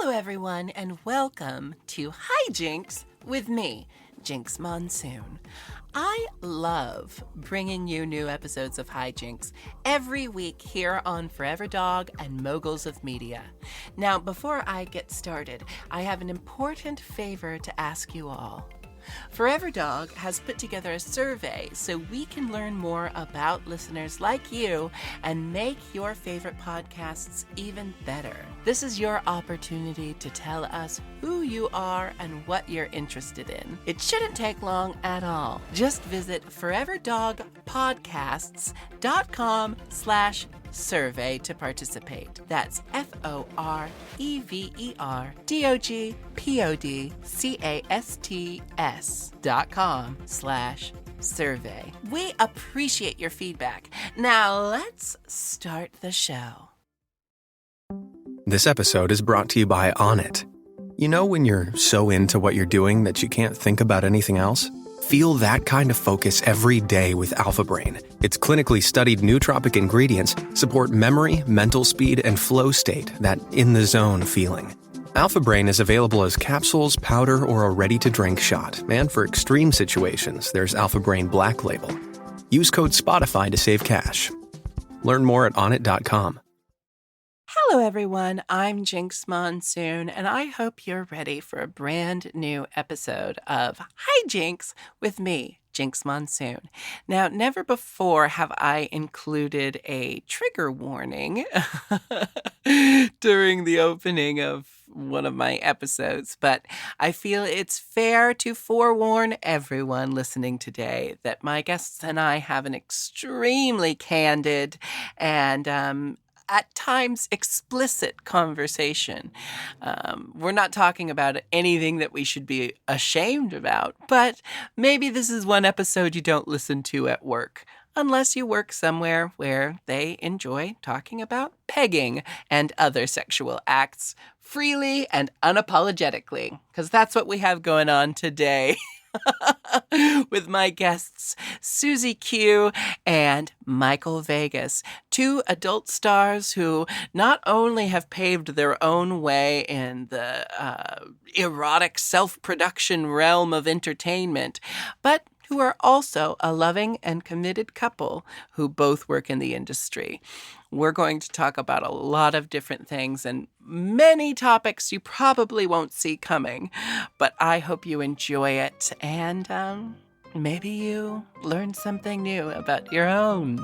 Hello, everyone, and welcome to Hi Jinkx with me, Jinkx Monsoon. I love bringing you new episodes of Hi Jinkx every week here on Forever Dog and Moguls of Media. Now, before I get started, I have an important favor to ask you all. Forever Dog has put together a survey so we can learn more about listeners like you and make your favorite podcasts even better. This is your opportunity to tell us who you are and what you're interested in. It shouldn't take long at all. Just visit foreverdogpodcasts.com/survey to participate. That's FOREVERDOGPODCASTS.com/survey. We appreciate your feedback. Now let's start the show. This episode is brought to you by Onnit. You know when you're so into what you're doing that you can't think about anything else? Feel that kind of focus every day with Alpha Brain. Its clinically studied nootropic ingredients support memory, mental speed, and flow state, that in-the-zone feeling. Alpha Brain is available as capsules, powder, or a ready-to-drink shot. And for extreme situations, there's Alpha Brain Black Label. Use code SPOTIFY to save cash. Learn more at onnit.com. Hello, everyone. I'm Jinkx Monsoon, and I hope you're ready for a brand new episode of Hi Jinkx with me, Jinkx Monsoon. Now, never before have I included a trigger warning during the opening of one of my episodes, but I feel it's fair to forewarn everyone listening today that my guests and I have an extremely candid and at times explicit conversation. We're not talking about anything that we should be ashamed about, but maybe this is one episode you don't listen to at work, unless you work somewhere where they enjoy talking about pegging and other sexual acts freely and unapologetically, because that's what we have going on today. With my guests, Siouxsie Q and Michael Vegas, two adult stars who not only have paved their own way in the erotic self-production realm of entertainment, but who are also a loving and committed couple who both work in the industry. We're going to talk about a lot of different things and many topics you probably won't see coming, but I hope you enjoy it and maybe you learn something new about your own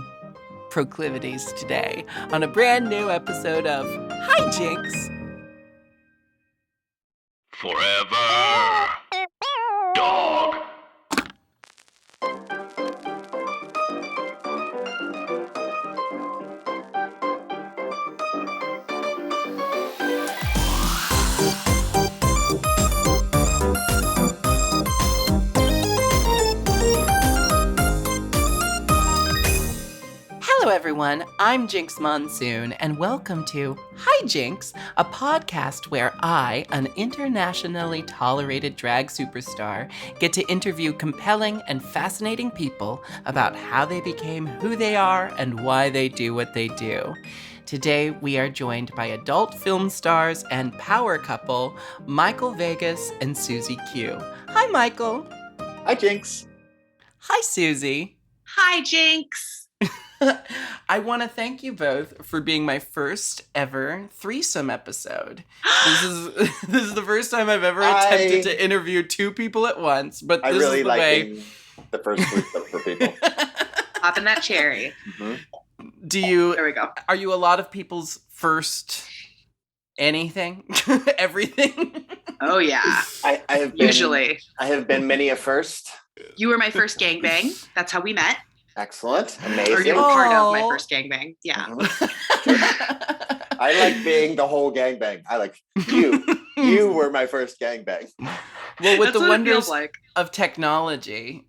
proclivities today on a brand new episode of Hi Jinkx. Forever Dog. Hello, everyone. I'm Jinkx Monsoon, and welcome to Hi Jinkx, a podcast where I, an internationally tolerated drag superstar, get to interview compelling and fascinating people about how they became who they are and why they do what they do. Today, we are joined by adult film stars and power couple, Michael Vegas and Siouxsie Q. Hi, Michael. Hi, Jinkx. Hi, Siouxsie. Hi, Jinkx. I want to thank you both for being my first ever threesome episode. This is the first time I've ever attempted to interview two people at once, but this I really is the like way. being the first threesome for people. Popping that cherry. Mm-hmm. There we go. Are you a lot of people's first anything? Everything? Oh, yeah. I have been, Usually. I have been many a first. You were my first gangbang. That's how we met. Excellent. Or you Amazing. were part of my Aw. first gangbang. Yeah. Mhm. I like being the whole gangbang. I like you. You were my first gangbang. Well, with That's the what it wonders feels like. of technology,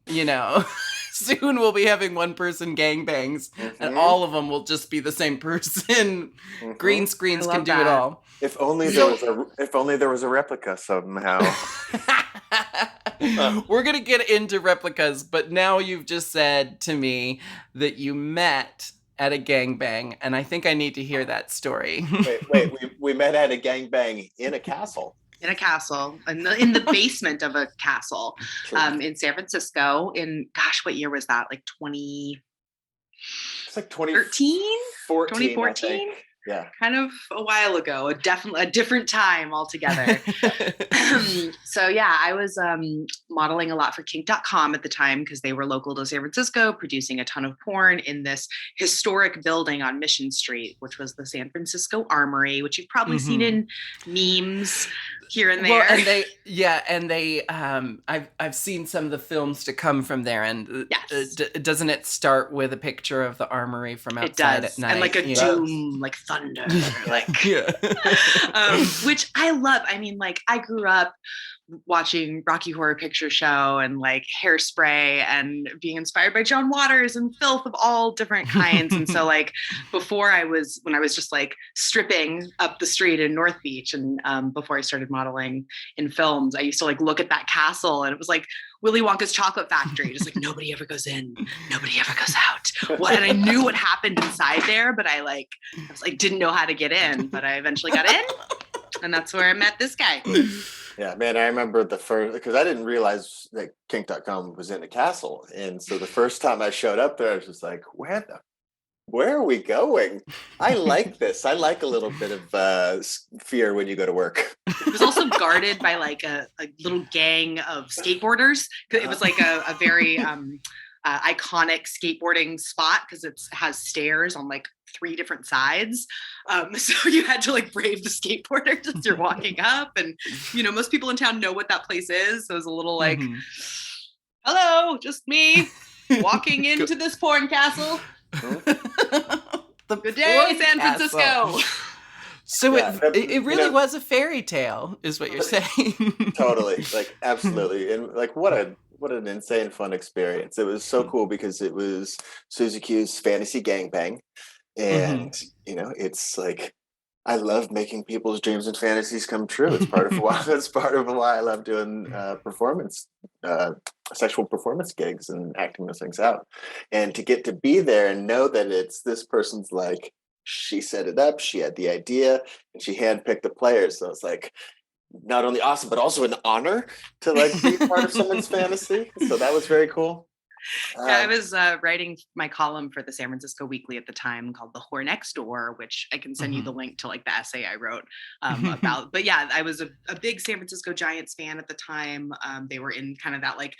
soon we'll be having one-person gangbangs, and Mhm. all of them will just be the same person. Mhm. Green screens I can love do it that. all. If only there was a replica somehow. We're going to get into replicas, but now you've just said to me that you met at a gangbang, and I think I need to hear that story. Wait, we met at a gangbang in a castle. In a castle, in the basement of a castle, True. in San Francisco. In gosh, what year was that? Like It's like 2013, 2014. Yeah. kind of a while ago. A different time altogether. So yeah, I was modeling a lot for kink.com at the time because they were local to San Francisco, producing a ton of porn in this historic building on Mission Street, which was the San Francisco Armory, which you've probably seen in memes here and there. Well, and they I've seen some of the films to come from there, and Yes. Doesn't it start with a picture of the armory from outside at night? And like a doom, like thunder, like which I love. I mean, like I grew up watching Rocky Horror Picture Show and like Hairspray and being inspired by Joan Waters and filth of all different kinds. And so like when I was just like stripping up the street in North Beach and before I started modeling in films, I used to like look at that castle and it was like Willy Wonka's chocolate factory, just like nobody ever goes in, nobody ever goes out. And I knew what happened inside there, but I was like didn't know how to get in, but I eventually got in, and that's where I met this guy. Yeah, man, I remember the first, because I didn't realize that kink.com was in a castle. And so the first time I showed up there, I was just like, where are we going? I like this. I like a little bit of fear when you go to work. It was also guarded by like a little gang of skateboarders. It was like a very iconic skateboarding spot because it has stairs on like 3 different sides. So you had to like brave the skateboarders as you're walking up. And, most people in town know what that place is. So it was a little like, hello, just me walking into this porn castle. Good day, San Francisco. So it really was a fairy tale, is what you're saying. Totally, like absolutely, and like what an insane fun experience. It was so cool because it was Siouxsie Q's fantasy gangbang, and it's like I love making people's dreams and fantasies come true. It's part of why I love doing sexual performance gigs and acting those things out, and to get to be there and know that it's this person's like. She set it up, she had the idea, and she handpicked the players. So it's like not only awesome, but also an honor to like be part of someone's fantasy. So that was very cool. I was writing my column for the San Francisco Weekly at the time called The Whore Next Door, which I can send you the link to like the essay I wrote about. But yeah, I was a big San Francisco Giants fan at the time. They were in kind of that like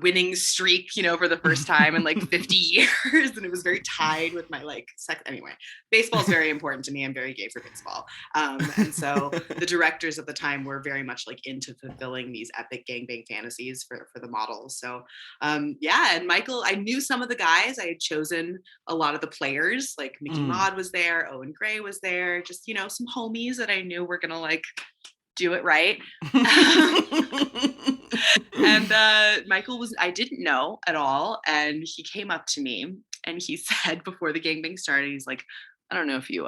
winning streak, for the first time in like 50 years. And it was very tied with my like sex. Anyway, baseball is very important to me. I'm very gay for baseball. And so the directors at the time were very much like into fulfilling these epic gangbang fantasies for the models. So and Michael, I knew some of the guys. I had chosen a lot of the players, like Mickey Maud was there, Owen Gray was there, just, some homies that I knew were going to like do it right. And Michael I didn't know at all. And he came up to me and he said before the gangbang started, he's like, I don't know if you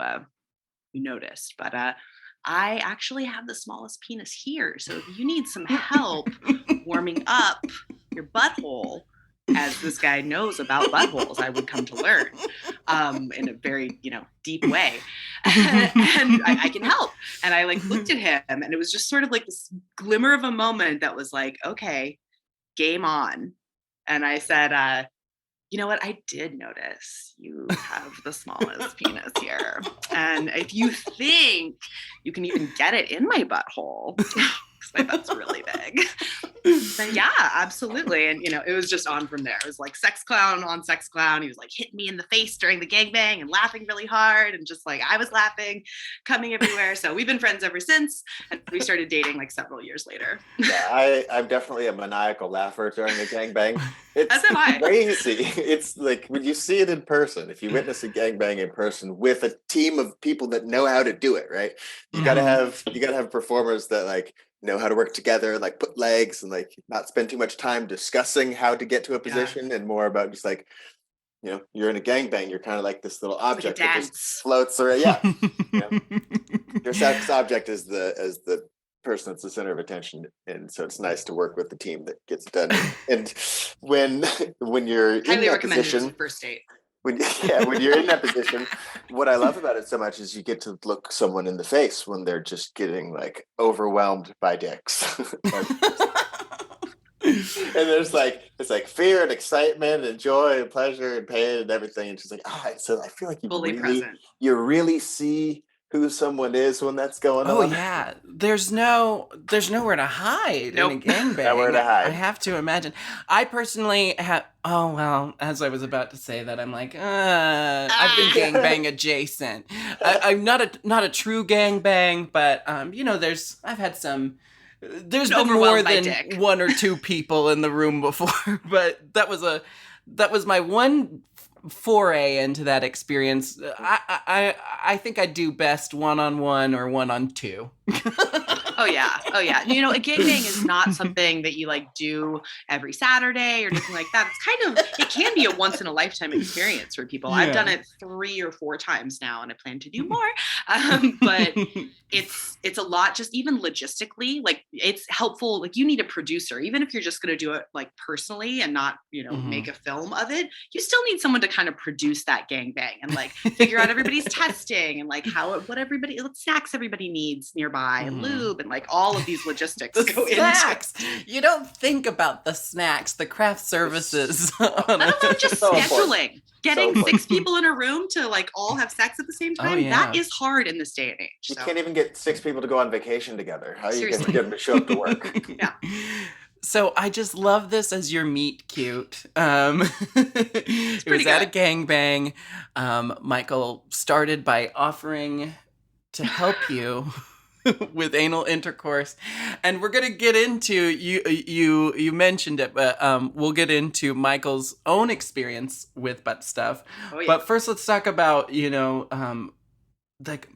noticed, but I actually have the smallest penis here. So if you need some help warming up your butthole, as this guy knows about buttholes, I would come to learn in a very, deep way. And I can help. And I like looked at him and it was just sort of like this glimmer of a moment that was like, okay, game on. And I said, you know what? I did notice you have the smallest penis here. And if you think you can even get it in my butthole, because my butt's really big, then yeah, absolutely. And, it was just on from there. It was like sex clown on sex clown. He was like hitting me in the face during the gangbang and laughing really hard. And just like, I was laughing, coming everywhere. So we've been friends ever since. And we started dating like several years later. Yeah, I'm definitely a maniacal laugher during a gangbang. It's As am I. crazy. It's like when you see it in person, if you witness a gangbang in person with a team of people that know how to do it, right? You gotta have performers that like know how to work together, like put legs and like not spend too much time discussing how to get to a position and more about just like, you're in a gangbang, you're kind of like this little object that just floats around. Yeah. Your sex object is the person that's the center of attention. And so it's nice to work with the team that gets done. And when you're in Highly that recommended as a position, first date. when you're in that position, what I love about it so much is you get to look someone in the face when they're just getting like overwhelmed by dicks. And there's like it's like fear and excitement and joy and pleasure and pain and everything. And she's like, so I feel like Fully present. you really see who someone is when that's going Oh on. yeah, there's nowhere to hide Nope. in a gangbang. Nowhere to hide. I have to imagine. I personally have. Oh well, as I was about to say that, I'm like, I've been gangbang adjacent. I'm not a true gangbang, but I've had some. There's been more Overwhelmed by than dick. one or two people in the room before, but that was my one foray into that experience. I think I do best 1-on-1 or 1-on-2. Oh yeah. A gangbang is not something that you like do every Saturday or anything like that. It can be a once in a lifetime experience for people. Yeah. I've done it 3 or 4 times now, and I plan to do more. But it's a lot, just even logistically. Like it's helpful. Like you need a producer, even if you're just going to do it like personally and not make a film of it. You still need someone to kind of produce that gangbang and like figure out everybody's testing and like what snacks everybody needs nearby and lube and like all of these logistics The go snacks. You don't think about the snacks, the craft services. I don't know, just So scheduling. Getting So 6 people in a room to like all have sex at the same time, yeah. that is hard in this day and age. You So. can't even get 6 people to go on vacation together. How are you going to Seriously. get them to show up to work? Yeah. So I just love this as your meet cute. It was at a gangbang. Michael started by offering to help you with anal intercourse, and we're gonna get into you mentioned it, but we'll get into Michael's own experience with butt stuff. Oh, yeah. But first, let's talk about like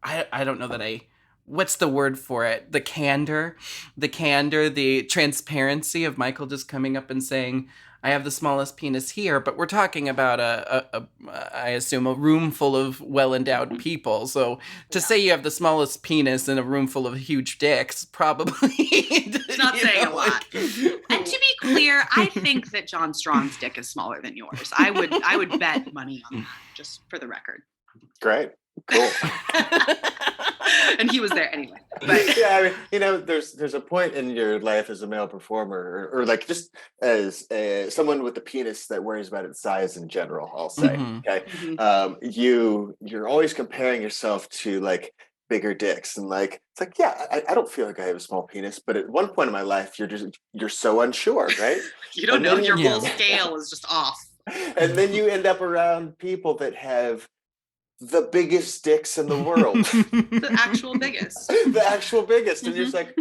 I don't know that what's the word for it? The candor, the transparency of Michael just coming up and saying, I have the smallest penis here, but we're talking about I assume, a room full of well-endowed people. So to say you have the smallest penis in a room full of huge dicks, probably It's not saying a lot. And to be clear, I think that John Strong's dick is smaller than yours. I would bet money on that, just for the record. Great. Cool. And he was there anyway. But Yeah, I mean, there's a point in your life as a male performer, or like just as someone with a penis that worries about its size in general, I'll say. Mhm. Okay, you're always comparing yourself to like bigger dicks, and like it's like, yeah, I don't feel like I have a small penis, but at one point in my life, you're so unsure, right? you don't And know, then your you- whole scale is just off. And then you end up around people that have the biggest dicks in the world. The actual biggest. The actual biggest. And you're just like,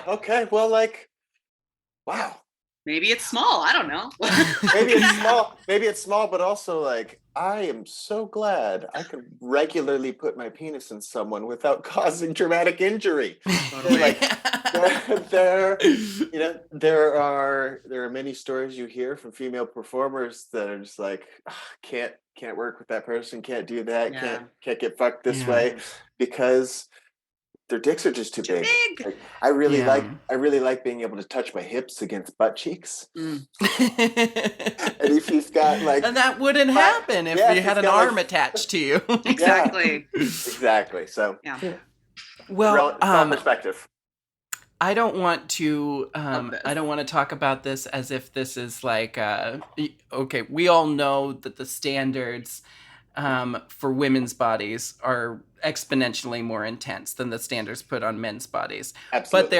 okay, well, like, wow. Maybe it's small. I don't know. Maybe it's small, but also like, I am so glad I could regularly put my penis in someone without causing traumatic injury. Like, there are many stories you hear from female performers that are just like, can't work with that person, can't do that, Yeah. can't get fucked this Yeah. way because their dicks are just too big. Like, I really like being able to touch my hips against butt cheeks. Mm. And if you've got like, and that wouldn't happen if yeah, you if had you've an got, arm like- attached to you. Exactly. exactly. So Yeah. Well, it's all perspective. I don't want to. Love this. I don't want to talk about this as if this is like. Okay, we all know that the standards for women's bodies are exponentially more intense than the standards put on men's bodies. Absolutely. But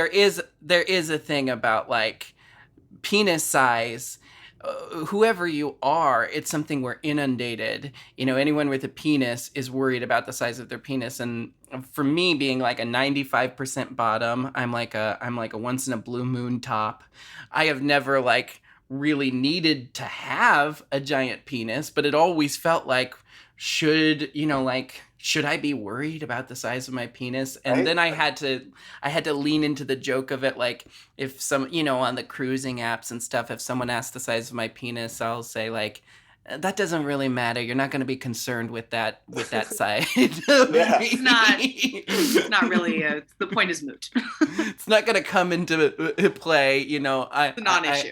there is a thing about like penis size. Whoever you are, it's something we're inundated. Anyone with a penis is worried about the size of their penis, and for me, being like a 95% bottom, I'm like a once in a blue moon top. I have never like really needed to have a giant penis, but it always felt like should I be worried about the size of my penis? And Right. then I had to lean into the joke of it, like if some, on the cruising apps and stuff, if someone asks the size of my penis, I'll say like, that doesn't really matter. You're not going to be concerned with that side. Yeah. It's not really. The point is moot. It's not going to come into play. It's a non-issue.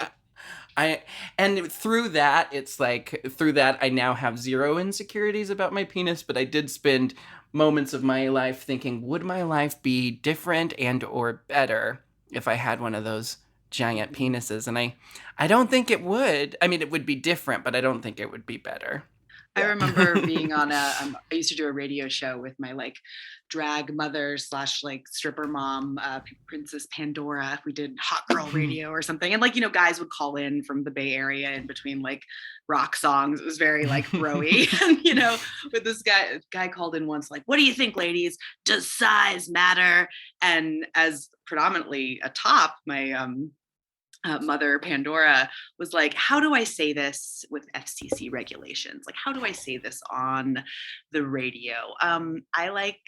I and through that, it's like through that I now have zero insecurities about my penis, but I did spend moments of my life thinking, would my life be different and or better if I had one of those giant penises? And I don't think it would. I mean, it would be different, but I don't think it would be better. I Yeah. remember being on I used to do a radio show with my like drag mother slash like stripper mom, Princess Pandora. We did hot girl radio or something. And like, you know, guys would call in from the Bay Area in between like rock songs. It was very like bro-y. And, you know, but this guy called in once like, what do you think, ladies? Does size matter? And as predominantly a top, my mother Pandora was like, how do I say this with FCC regulations? Like, how do I say this on the radio? I like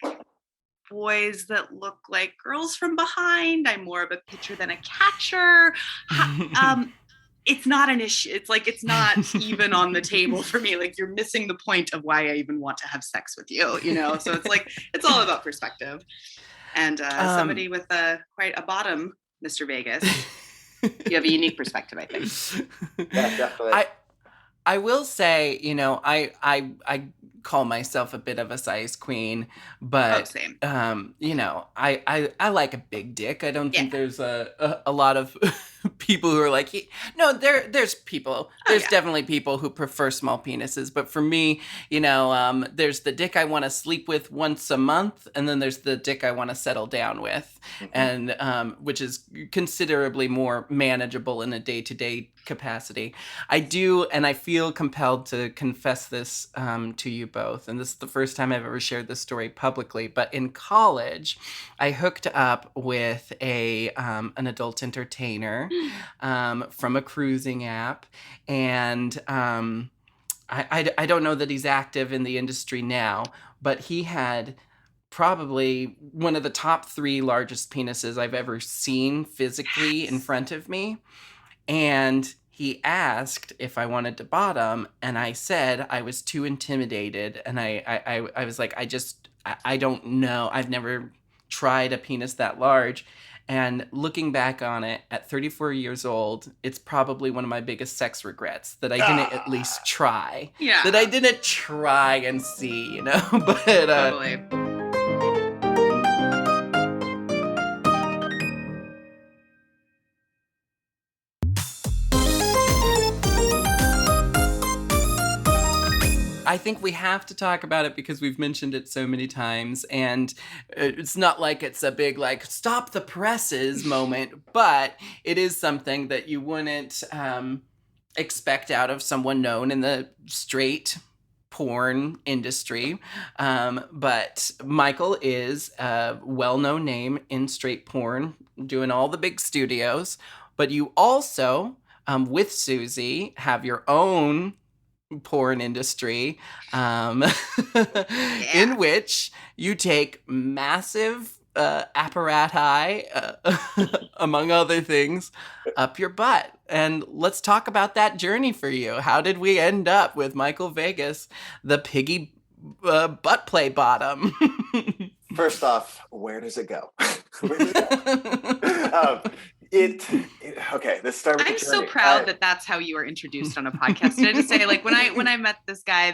boys that look like girls from behind. I'm more of a pitcher than a catcher. It's not an issue. It's like, it's not even on the table for me. Like, you're missing the point of why I even want to have sex with you, you know? So it's like, it's all about perspective. And somebody with quite a bottom, Mr. Vegas, you have a unique perspective, I think. Yeah, definitely. I will say, you know, I call myself a bit of a size queen, but same. you know, I like a big dick. I don't think Yeah. there's a lot of people who are like, no, there's people. There's definitely people who prefer small penises, but for me, you know, there's the dick I want to sleep with once a month, and then there's the dick I want to settle down with, and which is considerably more manageable in a day-to-day capacity. I do, and I feel compelled to confess this to you both, and this is the first time I've ever shared this story publicly, but in college, I hooked up with an adult entertainer from a cruising app, and I don't know that he's active in the industry now, but he had probably one of the top 3 largest penises I've ever seen physically in front of me. And he asked if I wanted to bottom, and I said I was too intimidated. And I was like, I don't know. I've never tried a penis that large. And looking back on it at 34 years old, it's probably one of my biggest sex regrets that I didn't at least try. Yeah. That I didn't try and see, you know? But Totally. I think we have to talk about it because we've mentioned it so many times, and it's not like it's a big, like, stop the presses moment, but it is something that you wouldn't expect out of someone known in the straight porn industry. But Michael is a well-known name in straight porn, doing all the big studios, but you also, with Siouxsie, have your own porn industry in which you take massive apparati, among other things, up your butt. And let's talk about that journey for you. How did we end up with Michael Vegas, the piggy butt play bottom? First off, where does it go? Where does it go? Okay, let's start with I'm the so journey. proud that that's how you were introduced on a podcast. Did I just say, like, when I met this guy,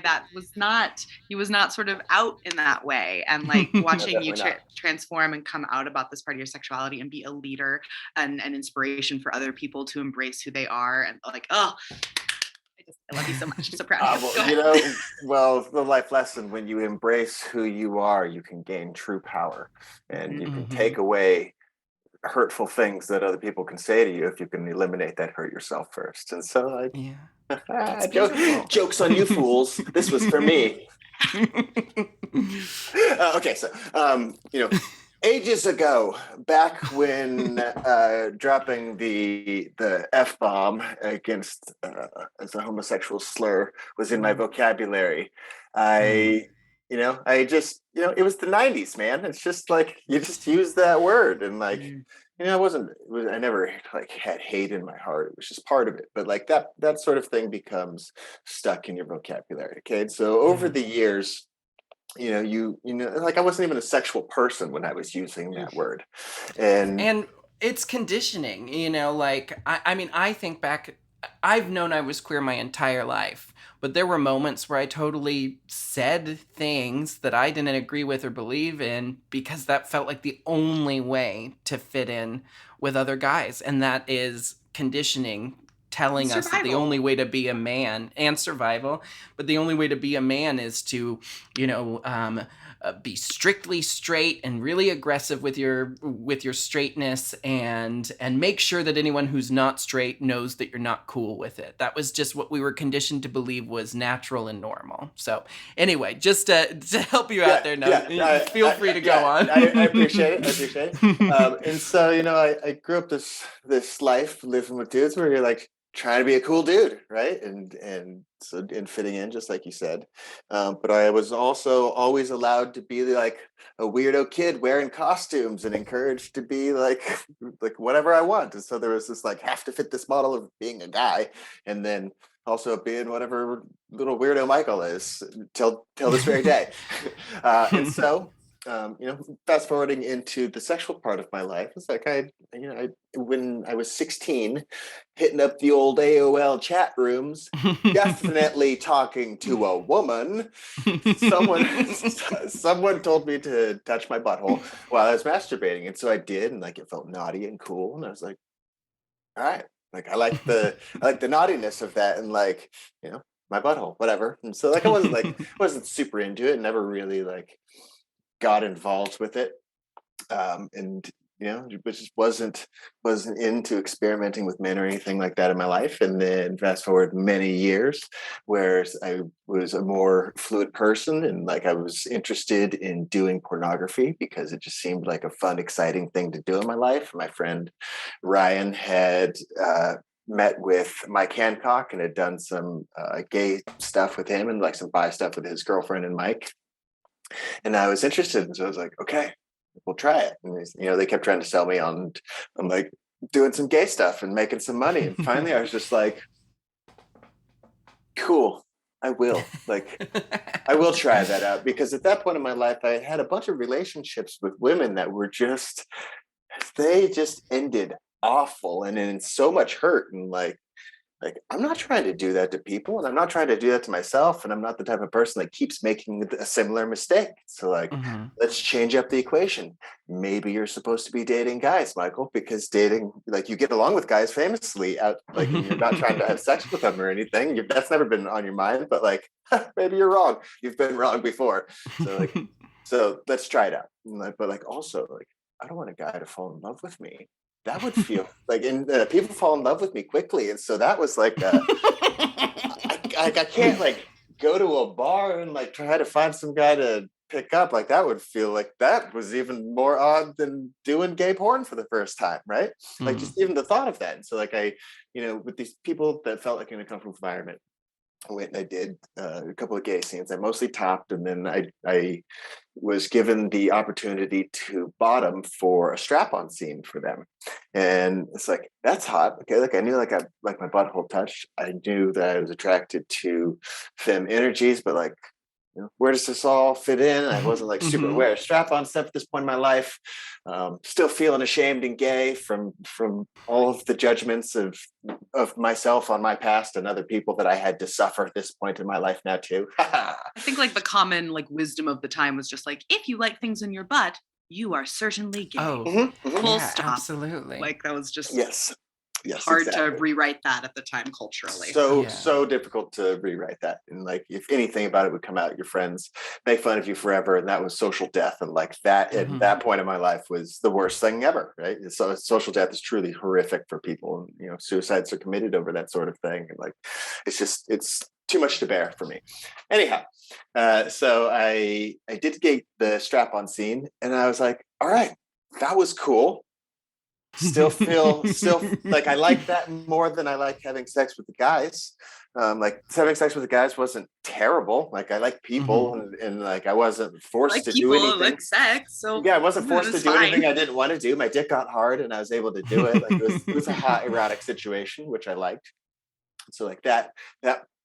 he was not sort of out in that way, and like watching you transform and come out about this part of your sexuality and be a leader and an inspiration for other people to embrace who they are, and like, I love you so much. I'm so proud of you. The life lesson: when you embrace who you are, you can gain true power, and you can take away hurtful things that other people can say to you if you can eliminate that hurt yourself first. And so, like, jokes on you fools. This was for me. Okay, so ages ago, back when dropping the F-bomb against as a homosexual slur was in my vocabulary, it was the 90s, man. It's just like you just use that word, and like, I never like had hate in my heart. It was just part of it. But like that sort of thing becomes stuck in your vocabulary. Okay. And so over the years, like I wasn't even a sexual person when I was using that word. And it's conditioning, like, I mean, I think back I've known I was queer my entire life, but there were moments where I totally said things that I didn't agree with or believe in because that felt like the only way to fit in with other guys. And that is conditioning And telling us that the survival. only way to be a man and survival, but the only way to be a man is to, you know, be strictly straight and really aggressive with your straightness, and make sure that anyone who's not straight knows that you're not cool with it. That was just what we were conditioned to believe was natural and normal. So anyway, just to help you out there, now feel free to go on. I appreciate it. I appreciate it. And so, I grew up this life living with dudes where you're like trying to be a cool dude, right? And fitting in, just like you said. But I was also always allowed to be like a weirdo kid wearing costumes and encouraged to be like whatever I want. And so there was this like have to fit this model of being a guy, and then also being whatever little weirdo Michael is till this very day. And so, fast forwarding into the sexual part of my life, it's like when I was 16, hitting up the old AOL chat rooms, definitely talking to a woman. Someone told me to touch my butthole while I was masturbating, and so I did, and like it felt naughty and cool, and I was like, all right. Like I like the naughtiness of that, and like my butthole, whatever. And so like I wasn't super into it, never really like got involved with it, and just wasn't into experimenting with men or anything like that in my life. And then fast forward many years, where I was a more fluid person, and like I was interested in doing pornography because it just seemed like a fun, exciting thing to do in my life. My friend Ryan had met with Mike Hancock and had done some gay stuff with him and like some bi stuff with his girlfriend and Mike. And I was interested, and so I was like, okay, we'll try it. And they kept trying to sell me on. I'm like doing some gay stuff and making some money, and finally I was just like, cool, I will try that out, because at that point in my life I had a bunch of relationships with women that were they just ended awful and in so much hurt, and like I'm not trying to do that to people, and I'm not trying to do that to myself, and I'm not the type of person that keeps making a similar mistake. So like, let's change up the equation. Maybe you're supposed to be dating guys, Michael, because dating, like, you get along with guys famously out, like, and you're not trying to have sex with them or anything. That's never been on your mind, but like, maybe you're wrong. You've been wrong before. So like, so let's try it out. But like, also like, I don't want a guy to fall in love with me. That would feel like, and people fall in love with me quickly, and so that was like, I can't like go to a bar and like try to find some guy to pick up. Like that would feel like that was even more odd than doing gay porn for the first time, right? Like just even the thought of that. And so like with these people that felt like in a comfortable environment, I went and I did a couple of gay scenes. I mostly topped, and then I was given the opportunity to bottom for a strap-on scene for them, and it's like, that's hot. Okay, like I knew like I like my butthole touched. I knew that I was attracted to femme energies, but like, where does this all fit in? I wasn't like super aware of strap-on stuff at this point in my life. Still feeling ashamed and gay from all of the judgments of myself on my past and other people that I had to suffer at this point in my life now too. I think like the common like wisdom of the time was just like, if you like things in your butt, you are certainly gay. Full stop. Absolutely. Like that was just yes, hard exactly. to rewrite that at the time culturally. So difficult to rewrite that. And like, if anything about it would come out, your friends make fun of you forever. And that was social death. And like that at that point in my life was the worst thing ever. Right. So social death is truly horrific for people. And, suicides are committed over that sort of thing. And like, it's too much to bear for me. Anyhow, so I did get the strap-on scene, and I was like, all right, that was cool. Still like I like that more than I like having sex with the guys. Like having sex with the guys wasn't terrible. Like I like people, and like I wasn't forced to do anything. Like sex, so yeah, I wasn't forced to do anything I didn't want to do. My dick got hard, and I was able to do it. Like it was a hot erotic situation, which I liked. So like that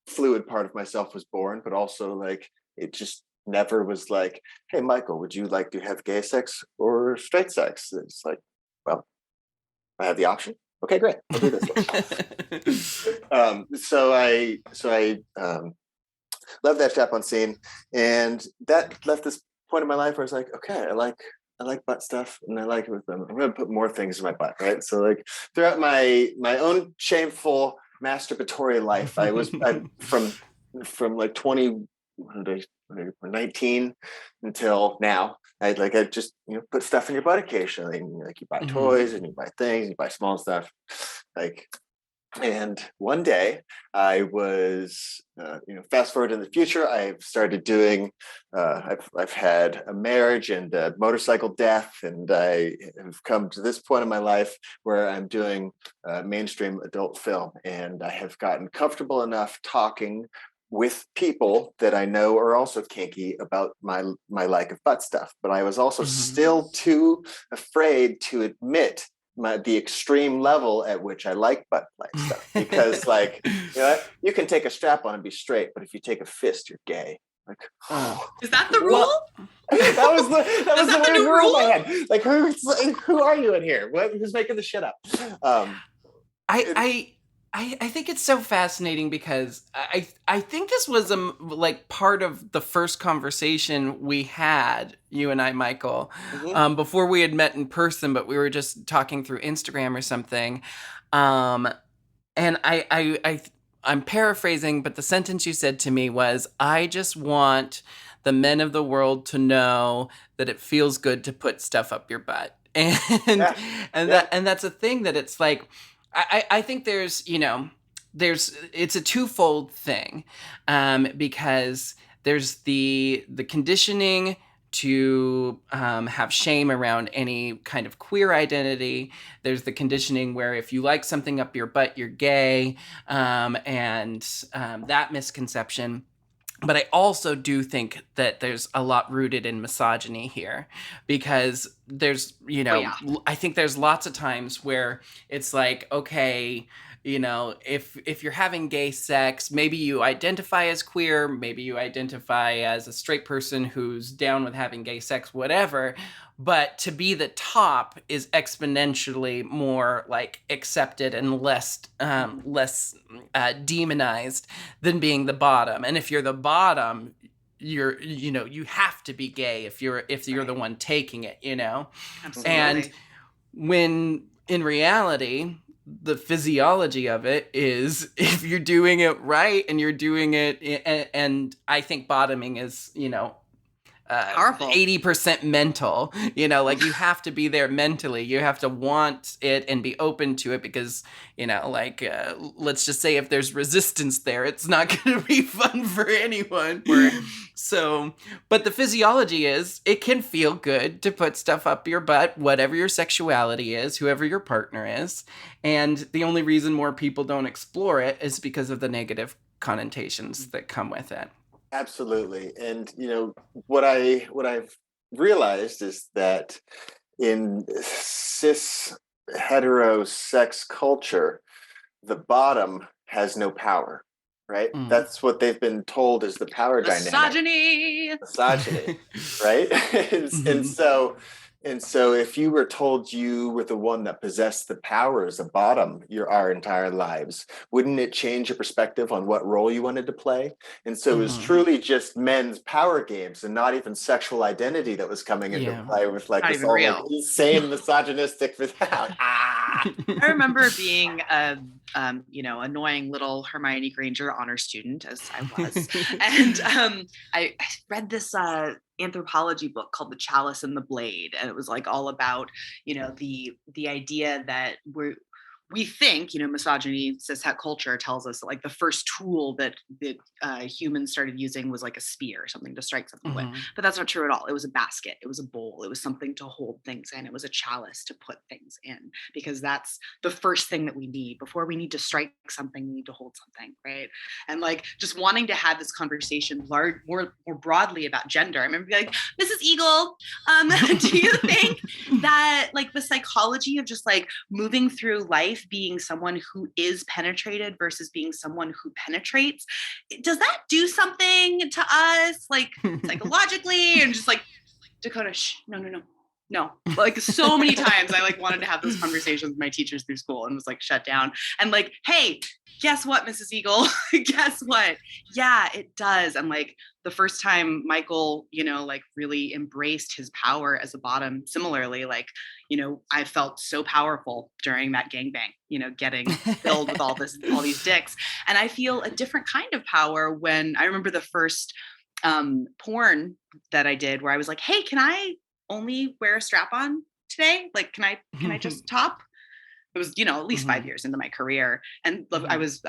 fluid part of myself was born, but also like it just never was like, hey Michael, would you like to have gay sex or straight sex? It's like, well, I have the option. Okay, great. I'll do this one. So I love that strap on scene, and that left this point in my life where I was like, okay, I like butt stuff, and I like it with them. I'm gonna put more things in my butt, right? So like throughout my own shameful masturbatory life, I from like 19 until now. I just put stuff in your butt occasionally. And, like you buy toys and you buy things, you buy small stuff, like. And one day I was, fast forward in the future, I've started doing, I've had a marriage and a motorcycle death, and I have come to this point in my life where I'm doing mainstream adult film, and I have gotten comfortable enough talking with people that I know are also kinky about my like of butt stuff. But I was also still too afraid to admit the extreme level at which I like butt play stuff, because like you can take a strap on and be straight, but if you take a fist, you're gay. Like, is that the rule? that was the weird rule I had. Like, who are you in here? Who's making the shit up? I think it's so fascinating because I think this was like part of the first conversation we had, you and I, Michael, before we had met in person, but we were just talking through Instagram or something. And I'm paraphrasing, but the sentence you said to me was, "I just want the men of the world to know that it feels good to put stuff up your butt." And that's a thing that it's like, I think there's it's a twofold thing, because there's the conditioning to have shame around any kind of queer identity. There's the conditioning where if you like something up your butt, you're gay, and that misconception. But I also do think that there's a lot rooted in misogyny here, because there's, I think there's lots of times where it's like, okay, if you're having gay sex, maybe you identify as queer, maybe you identify as a straight person who's down with having gay sex, whatever. But to be the top is exponentially more like accepted and less demonized than being the bottom. And if you're the bottom, you have to be gay if you're the one taking it, Absolutely. And when in reality, the physiology of it is, if you're doing it right and you're doing it, and I think bottoming is, powerful. 80% mental, like you have to be there mentally. You have to want it and be open to it, because, let's just say if there's resistance there, it's not going to be fun for anyone. So, but the physiology is, it can feel good to put stuff up your butt, whatever your sexuality is, whoever your partner is. And the only reason more people don't explore it is because of the negative connotations that come with it. Absolutely. And what I've realized is that in cis hetero sex culture, the bottom has no power, right? That's what they've been told is the power dynamic. Misogyny, right? And so if you were told you were the one that possessed the power as a bottom our entire lives, wouldn't it change your perspective on what role you wanted to play? And so it was truly just men's power games and not even sexual identity that was coming into play with like this all like insane misogynistic. I remember being a annoying little Hermione Granger honor student, as I was, and I read this anthropology book called The Chalice and the Blade, and it was like all about the idea that we think, misogyny, cishet culture tells us that like the first tool that humans started using was like a spear or something to strike something with. But that's not true at all. It was a basket. It was a bowl. It was something to hold things in. It was a chalice to put things in, because that's the first thing that we need. Before we need to strike something, we need to hold something, right? And like just wanting to have this conversation more broadly about gender. I remember being like, Mrs. Eagle, do you think that like the psychology of just like moving through life being someone who is penetrated versus being someone who penetrates, does that do something to us like psychologically? And just like, Dakota, shh, no, No, like so many times I like wanted to have those conversations with my teachers through school and was like shut down. And like, hey, guess what, Mrs. Eagle? Guess what? Yeah, it does. And like the first time Michael, like really embraced his power as a bottom, similarly, like, I felt so powerful during that gangbang, getting filled with all these dicks. And I feel a different kind of power when I remember the first porn that I did where I was like, hey, can I only wear a strap on today? Like, can I just top? It was, at least 5 years into my career. And I was,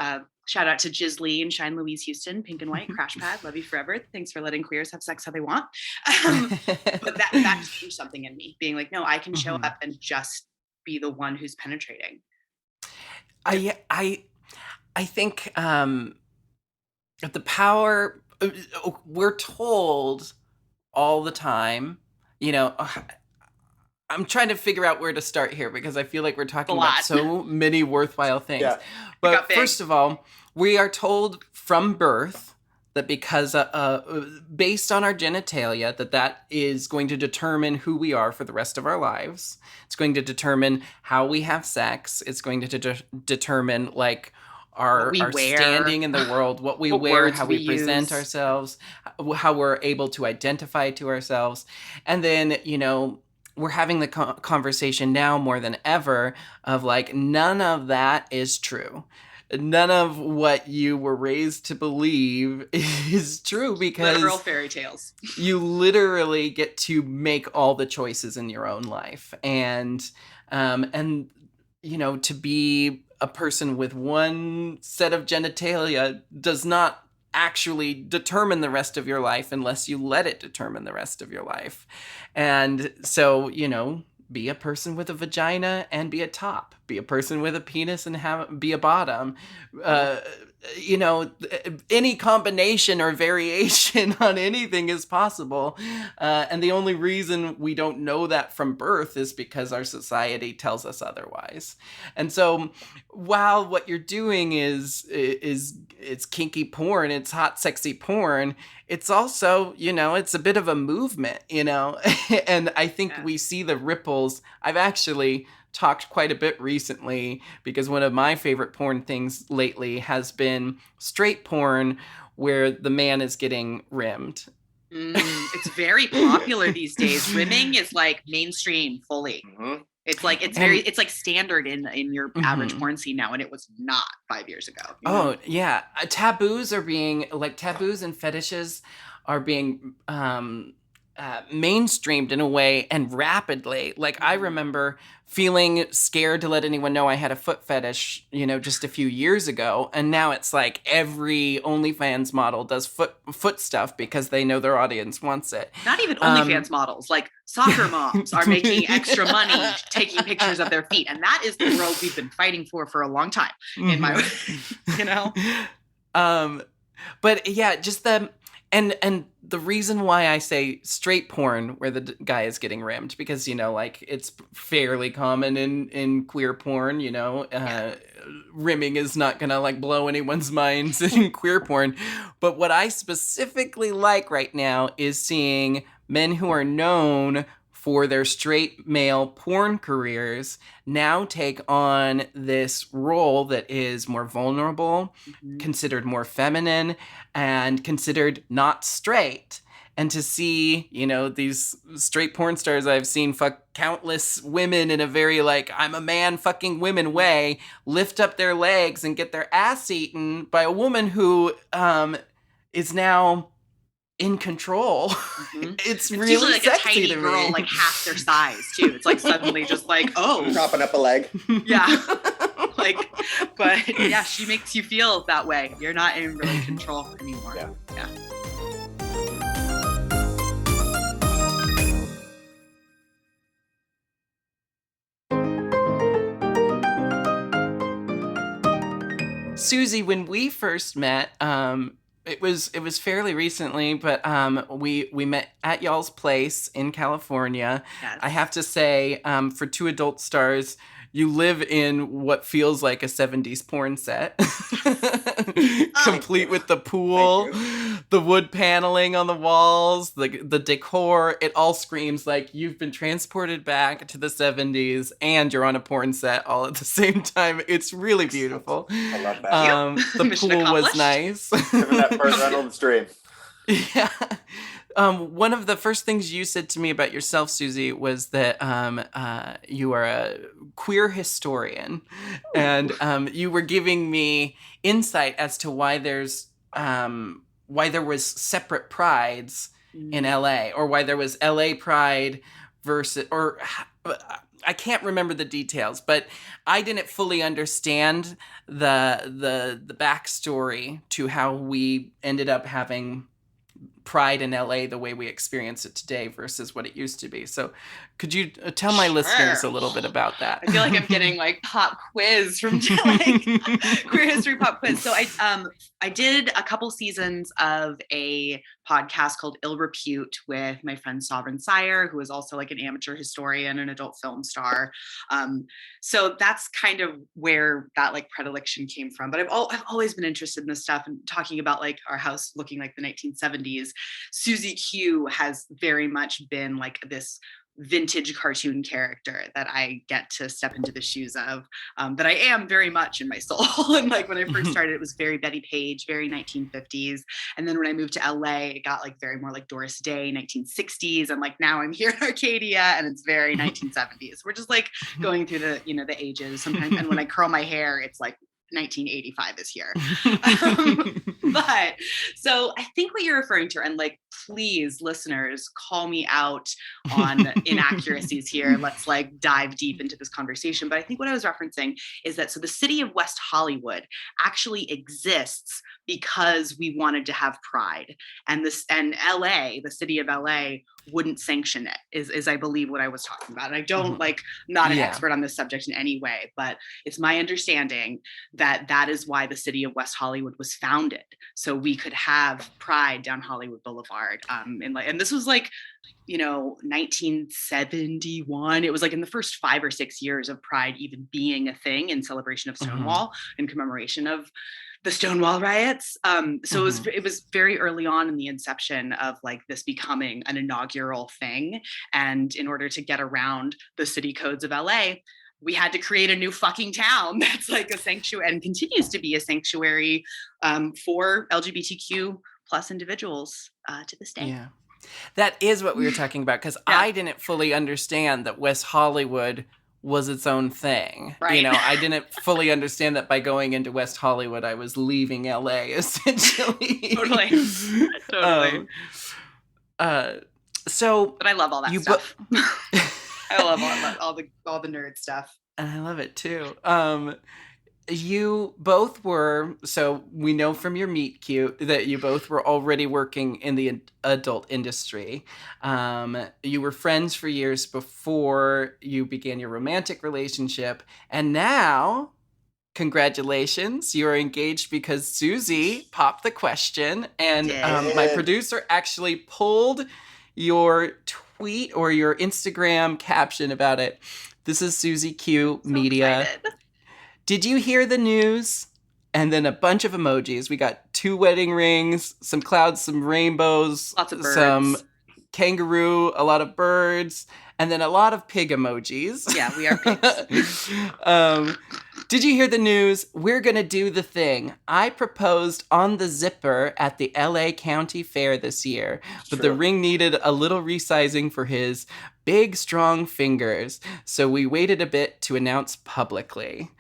shout out to Jizzly and Shine Louise Houston, Pink and White, Crash Pad, love you forever. Thanks for letting queers have sex how they want. But that changed something in me, being like, no, I can show up and just be the one who's penetrating. I think the power, we're told all the time, I'm trying to figure out where to start here because I feel like we're talking about so many worthwhile things. Yeah. But first of all, we are told from birth that because based on our genitalia, that is going to determine who we are for the rest of our lives. It's going to determine how we have sex. It's going to determine like our standing in the world, what we wear, how we present ourselves, how we're able to identify to ourselves. And then, we're having the conversation now more than ever of like, none of that is true. None of what you were raised to believe is true because literal fairy tales. You literally get to make all the choices in your own life. And to be a person with one set of genitalia does not actually determine the rest of your life unless you let it determine the rest of your life. And so, be a person with a vagina and be a top. Be a person with a penis and be a bottom. Any combination or variation on anything is possible. And the only reason we don't know that from birth is because our society tells us otherwise. And so while what you're doing is it's kinky porn, it's hot, sexy porn, it's also, it's a bit of a movement, and I think we see the ripples. I've actually talked quite a bit recently because one of my favorite porn things lately has been straight porn where the man is getting rimmed. It's very popular these days. Rimming is like mainstream fully. Mm-hmm. It's like it's like standard in your average porn scene now, and it was not 5 years ago. Oh yeah, taboos and fetishes are being mainstreamed in a way and rapidly. Like I remember feeling scared to let anyone know I had a foot fetish, just a few years ago. And now it's like every OnlyFans model does foot stuff because they know their audience wants it. Not even OnlyFans models, like soccer moms are making extra money taking pictures of their feet. And that is the world we've been fighting for a long time in my, But yeah, just and the reason why I say straight porn where the guy is getting rimmed, because, it's fairly common in queer porn, rimming is not going to blow anyone's minds in queer porn. But what I specifically like right now is seeing men who are known for their straight male porn careers now take on this role that is more vulnerable, considered more feminine, and considered not straight. And to see, these straight porn stars I've seen fuck countless women in a very I'm a man fucking women way, lift up their legs and get their ass eaten by a woman who is now in control. It's really like sexy a tiny to girl, me. Half their size too. It's suddenly just propping up a leg. Yeah. But yeah, she makes you feel that way. You're not in really control anymore. Yeah. Siouxsie, when we first met, It was fairly recently, but we met at y'all's place in California. Yes. I have to say, for two adult stars, you live in what feels like a 70s porn set. Complete with the pool, the wood paneling on the walls, the decor. It all screams like you've been transported back to the 70s and you're on a porn set all at the same time. It's really beautiful. I love that. The Mission pool was accomplished. nice. Living that Burt Reynolds dream. Yeah. One of the first things you said to me about yourself, Siouxsie, was that you are a queer historian, and you were giving me insight as to why there was separate prides in LA, or why there was LA Pride versus, or I can't remember the details, but I didn't fully understand the backstory to how we ended up having Pride in LA the way we experience it today versus what it used to be. So could you tell my listeners a little bit about that? I feel like I'm getting like pop quiz from like queer history pop quiz. So I did a couple seasons of a podcast called Ill Repute with my friend Sovereign Sire, who is also like an amateur historian and adult film star. So that's kind of where that like predilection came from. But I've always been interested in this stuff and talking about like our house looking like the 1970s. Siouxsie Q has very much been like this vintage cartoon character that I get to step into the shoes of, that I am very much in my soul. And like when I first started, it was very Betty Page, very 1950s. And then when I moved to LA, it got like very more like Doris Day, 1960s. And like now I'm here in Arcadia and it's very 1970s. We're just like going through the, the ages sometimes. And when I curl my hair, it's like 1985 is here. But so I think what you're referring to, and like, please listeners, call me out on inaccuracies here. Let's like dive deep into this conversation. But I think what I was referencing is that, so the city of West Hollywood actually exists because we wanted to have pride, and LA, the city of LA, wouldn't sanction it, is I believe what I was talking about. And I don't not an expert on this subject in any way, but it's my understanding that is why the city of West Hollywood was founded. So we could have pride down Hollywood Boulevard. And this was like, 1971. It was like in the first 5 or 6 years of pride even being a thing in celebration of Stonewall, in commemoration of the Stonewall riots. So it was very early on in the inception of like this becoming an inaugural thing. And in order to get around the city codes of LA, we had to create a new fucking town that's like a sanctuary and continues to be a sanctuary for LGBTQ plus individuals to this day. Yeah. That is what we were talking about, because I didn't fully understand that West Hollywood was its own thing. Right. I didn't fully understand that by going into West Hollywood, I was leaving LA, essentially. Totally. So, but I love all that stuff. I love all the nerd stuff. And I love it too. You both were, so we know from your meet cute that you both were already working in the adult industry. You were friends for years before you began your romantic relationship. And now, congratulations, you are engaged because Siouxsie popped the question. And my producer actually pulled your tweet or your Instagram caption about it. This is Siouxsie Q Media. Excited. Did you hear the news? And then a bunch of emojis. We got 2 wedding rings, some clouds, some rainbows, lots of birds, some kangaroo, a lot of birds, and then a lot of pig emojis. Yeah, we are pigs. Did you hear the news? We're going to do the thing. I proposed on the zipper at the LA County Fair this year, but the ring needed a little resizing for his big, strong fingers. So we waited a bit to announce publicly.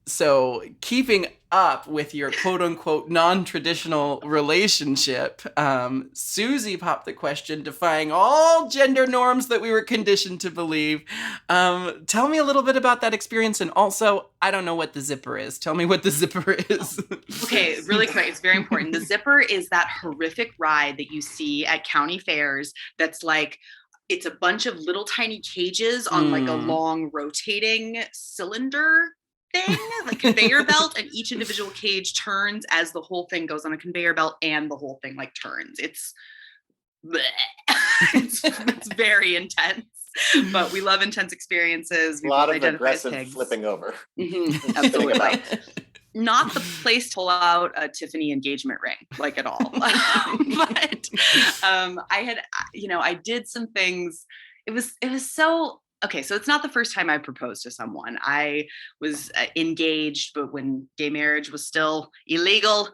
So keeping up with your quote-unquote non-traditional relationship, Siouxsie popped the question, defying all gender norms that we were conditioned to believe. Tell me a little bit about that experience, and also, I don't know what the zipper is. Tell me what the zipper is. Okay, really quick. It's very important. The zipper is that horrific ride that you see at county fairs that's like, it's a bunch of little tiny cages on like a long rotating cylinder thing, the conveyor belt, and each individual cage turns as the whole thing goes on a conveyor belt, and the whole thing like turns. It's it's very intense, but we love intense experiences. A lot of aggressive flipping over. Absolutely. Not the place to pull out a Tiffany engagement ring, like at all. But I did some things. It was so. Okay, so it's not the first time I proposed to someone. I was engaged, but when gay marriage was still illegal,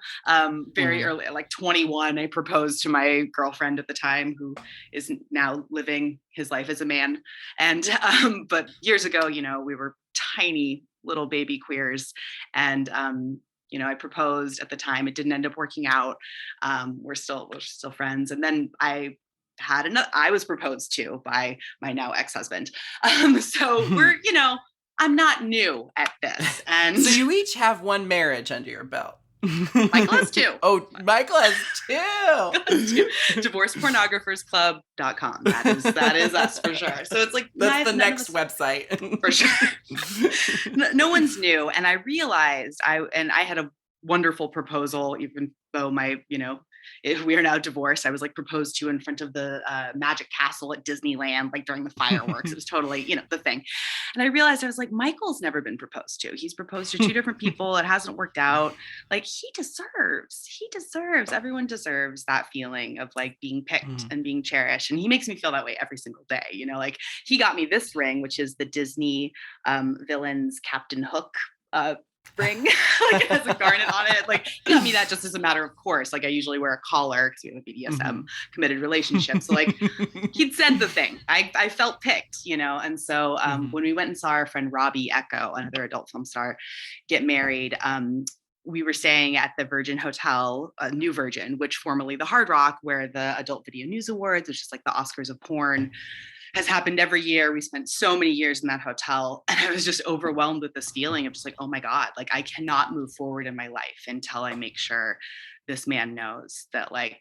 very early, like 21, I proposed to my girlfriend at the time, who is now living his life as a man. And but years ago, we were tiny little baby queers, and I proposed at the time. It didn't end up working out. We're still friends, and then I was proposed to by my now ex-husband. So we're, I'm not new at this. And so you each have one marriage under your belt. Michael has two. Oh, Michael has two. DivorcePornographersClub.com. That is us for sure. So it's like that's the next website for sure. No one's new, and I realized I had a wonderful proposal, even though if we are now divorced. I was like proposed to in front of the Magic Castle at Disneyland, like during the fireworks. It was totally, the thing. And I realized, I was like, Michael's never been proposed to. He's proposed to two different people. It hasn't worked out. Like everyone deserves that feeling of like being picked and being cherished. And he makes me feel that way every single day. Like he got me this ring, which is the Disney villains Captain Hook ring, like it has a garnet on it. Like he got me that just as a matter of course. Like I usually wear a collar because we have a BDSM committed relationship. So like he'd said the thing. I felt picked, and so when we went and saw our friend Robbie Echo, another adult film star, get married, we were staying at the Virgin Hotel, New Virgin, which formerly the Hard Rock, where the Adult Video News Awards, which is like the Oscars of porn, has happened every year. We spent so many years in that hotel, and I was just overwhelmed with this feeling of just like, oh my God, like I cannot move forward in my life until I make sure this man knows that like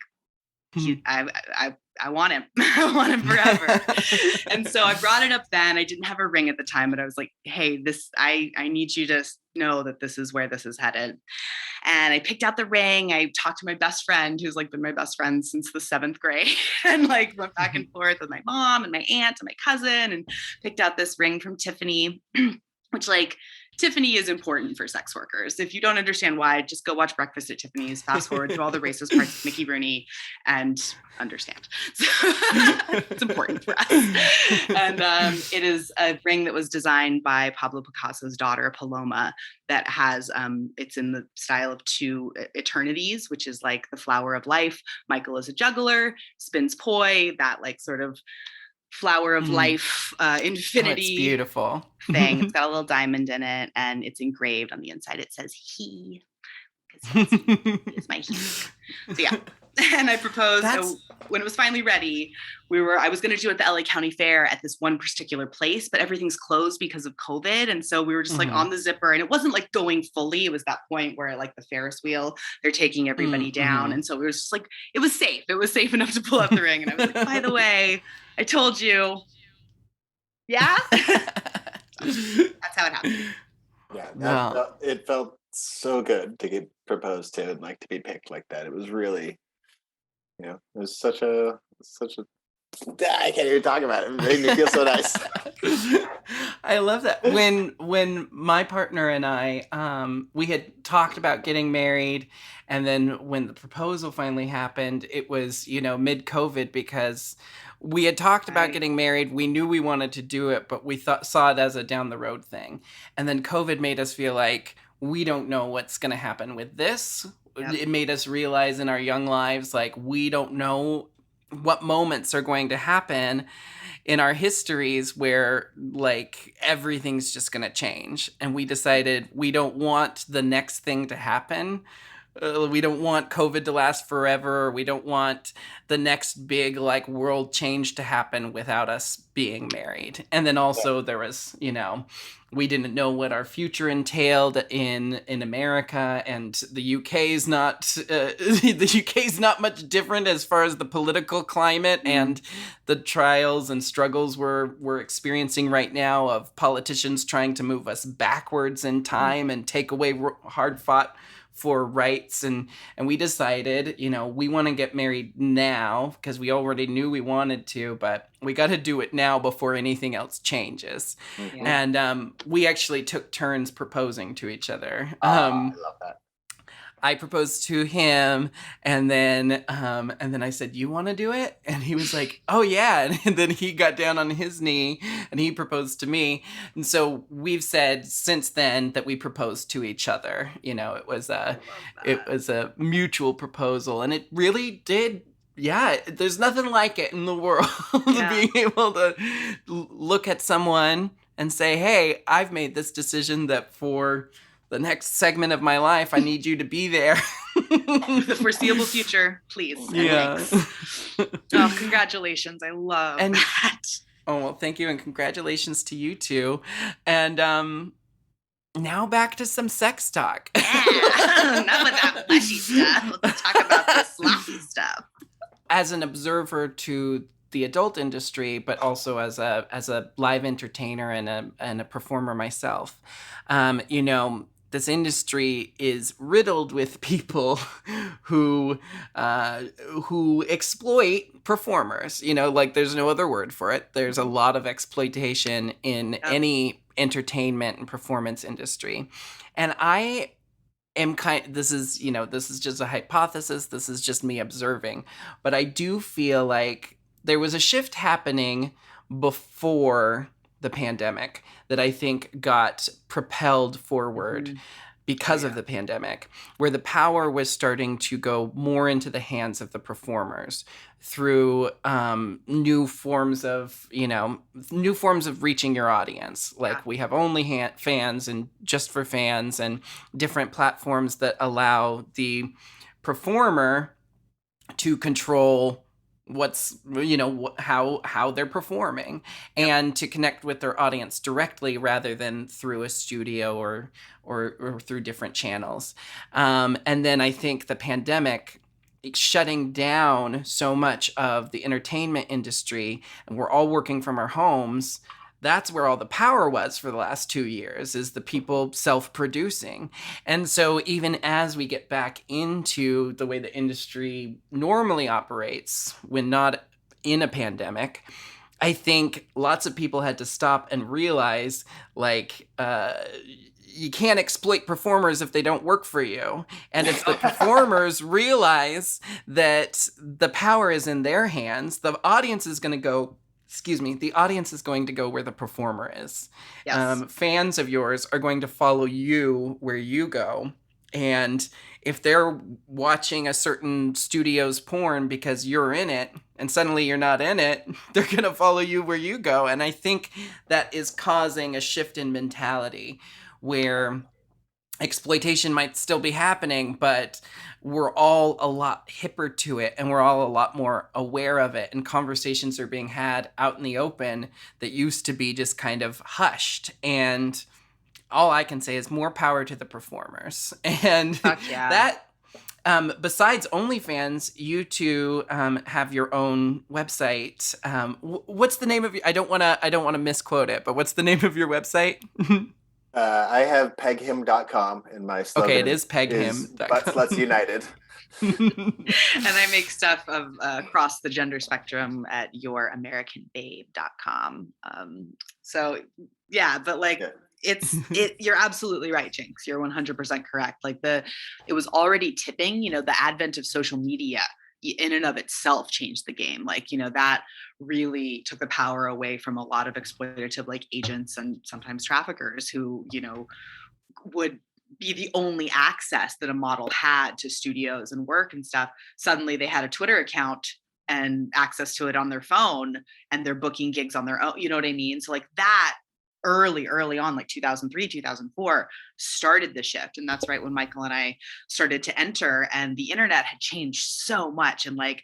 I want him. I want him forever. And so I brought it up then. I didn't have a ring at the time, but I was like, hey, I need you to know that this is where this is headed. And I picked out the ring. I talked to my best friend, who's like been my best friend since the 7th grade, and like went back and forth with my mom and my aunt and my cousin, and picked out this ring from Tiffany, which like Tiffany is important for sex workers. If you don't understand why, just go watch Breakfast at Tiffany's, fast forward to all the racist parts of Mickey Rooney, and understand. So, it's important for us. And it is a ring that was designed by Pablo Picasso's daughter, Paloma, that has, it's in the style of two eternities, which is like the flower of life. Michael is a juggler, spins poi, that like sort of flower of life, infinity. It's beautiful thing. It's got a little diamond in it, and it's engraved on the inside. It says he, because he is my he. So yeah. And I proposed. So when it was finally ready, I was going to do it at the LA County Fair at this one particular place, but everything's closed because of COVID. And so we were just like on the zipper, and it wasn't like going fully. It was that point where like the Ferris wheel, they're taking everybody down. And so we were just like, it was safe. It was safe enough to pull out the ring. And I was like, by the way, I told you. Yeah. That's how it happened. Yeah. It felt so good to get proposed to and like to be picked like that. It was really, it was such a I can't even talk about it. It made me feel so nice. I love that. When my partner and I, we had talked about getting married, and then when the proposal finally happened, it was, mid-COVID, because we had talked about getting married. We knew we wanted to do it, but we saw it as a down the road thing. And then COVID made us feel like we don't know what's going to happen with this. Yep. It made us realize in our young lives, like, we don't know what moments are going to happen in our histories where like everything's just going to change. And we decided we don't want the next thing to happen we don't want COVID to last forever. We don't want the next big like world change to happen without us being married. And then also there was, we didn't know what our future entailed in America, and the UK's not the UK's not much different as far as the political climate and the trials and struggles we're experiencing right now of politicians trying to move us backwards in time and take away hard fought for rights. And we decided, we want to get married now because we already knew we wanted to, but we got to do it now before anything else changes. And we actually took turns proposing to each other. I love that. I proposed to him, and then I said, "You want to do it?" And he was like, "Oh yeah." And then he got down on his knee and he proposed to me. And so we've said since then that we proposed to each other. It was a mutual proposal, and it really did. Yeah, there's nothing like it in the world. Being able to look at someone and say, "Hey, I've made this decision that for the next segment of my life, I need you to be there." The foreseeable future, please. Yeah. Oh, congratulations. I love that. Oh, well, thank you. And congratulations to you too. And now back to some sex talk. Yeah. Enough with that fleshy stuff. Let's talk about the sloppy stuff. As an observer to the adult industry, but also as a live entertainer and a performer myself, this industry is riddled with people who exploit performers. Like there's no other word for it. There's a lot of exploitation in any entertainment and performance industry, and I am this is just a hypothesis. This is just me observing, but I do feel like there was a shift happening before the pandemic that I think got propelled forward because of the pandemic, where the power was starting to go more into the hands of the performers through new forms of reaching your audience. Like we have only fans and just for fans, and different platforms that allow the performer to control what's how they're performing and to connect with their audience directly rather than through a studio or through different channels. And then I think the pandemic shutting down so much of the entertainment industry, and we're all working from our homes. That's where all the power was for the last 2 years, is the people self-producing. And so even as we get back into the way the industry normally operates when not in a pandemic, I think lots of people had to stop and realize, you can't exploit performers if they don't work for you. And if the performers realize that the power is in their hands, the audience is going to go where the performer is. Yes. Fans of yours are going to follow you where you go. And if they're watching a certain studio's porn because you're in it and suddenly you're not in it, they're going to follow you where you go. And I think that is causing a shift in mentality where exploitation might still be happening, but we're all a lot hipper to it and we're all a lot more aware of it, and conversations are being had out in the open that used to be just kind of hushed. And all I can say is more power to the performers. And that besides OnlyFans, you two have your own website. What's the name of your, I don't want to misquote it, but what's the name of your website? I have peghim.com, and my slogan it is peghim.com. Butts Let's United. And I make stuff of across the gender spectrum at youramericanbabe.com. You're absolutely right, Jinkx. You're 100% correct. It was already tipping, the advent of social media in and of itself changed the game. That really took the power away from a lot of exploitative agents and sometimes traffickers who, would be the only access that a model had to studios and work and stuff. Suddenly they had a Twitter account and access to it on their phone, and they're booking gigs on their own. You know what I mean? So that early on, like 2003, 2004, started the shift. And that's right when Michael and I started to enter, and the internet had changed so much. And like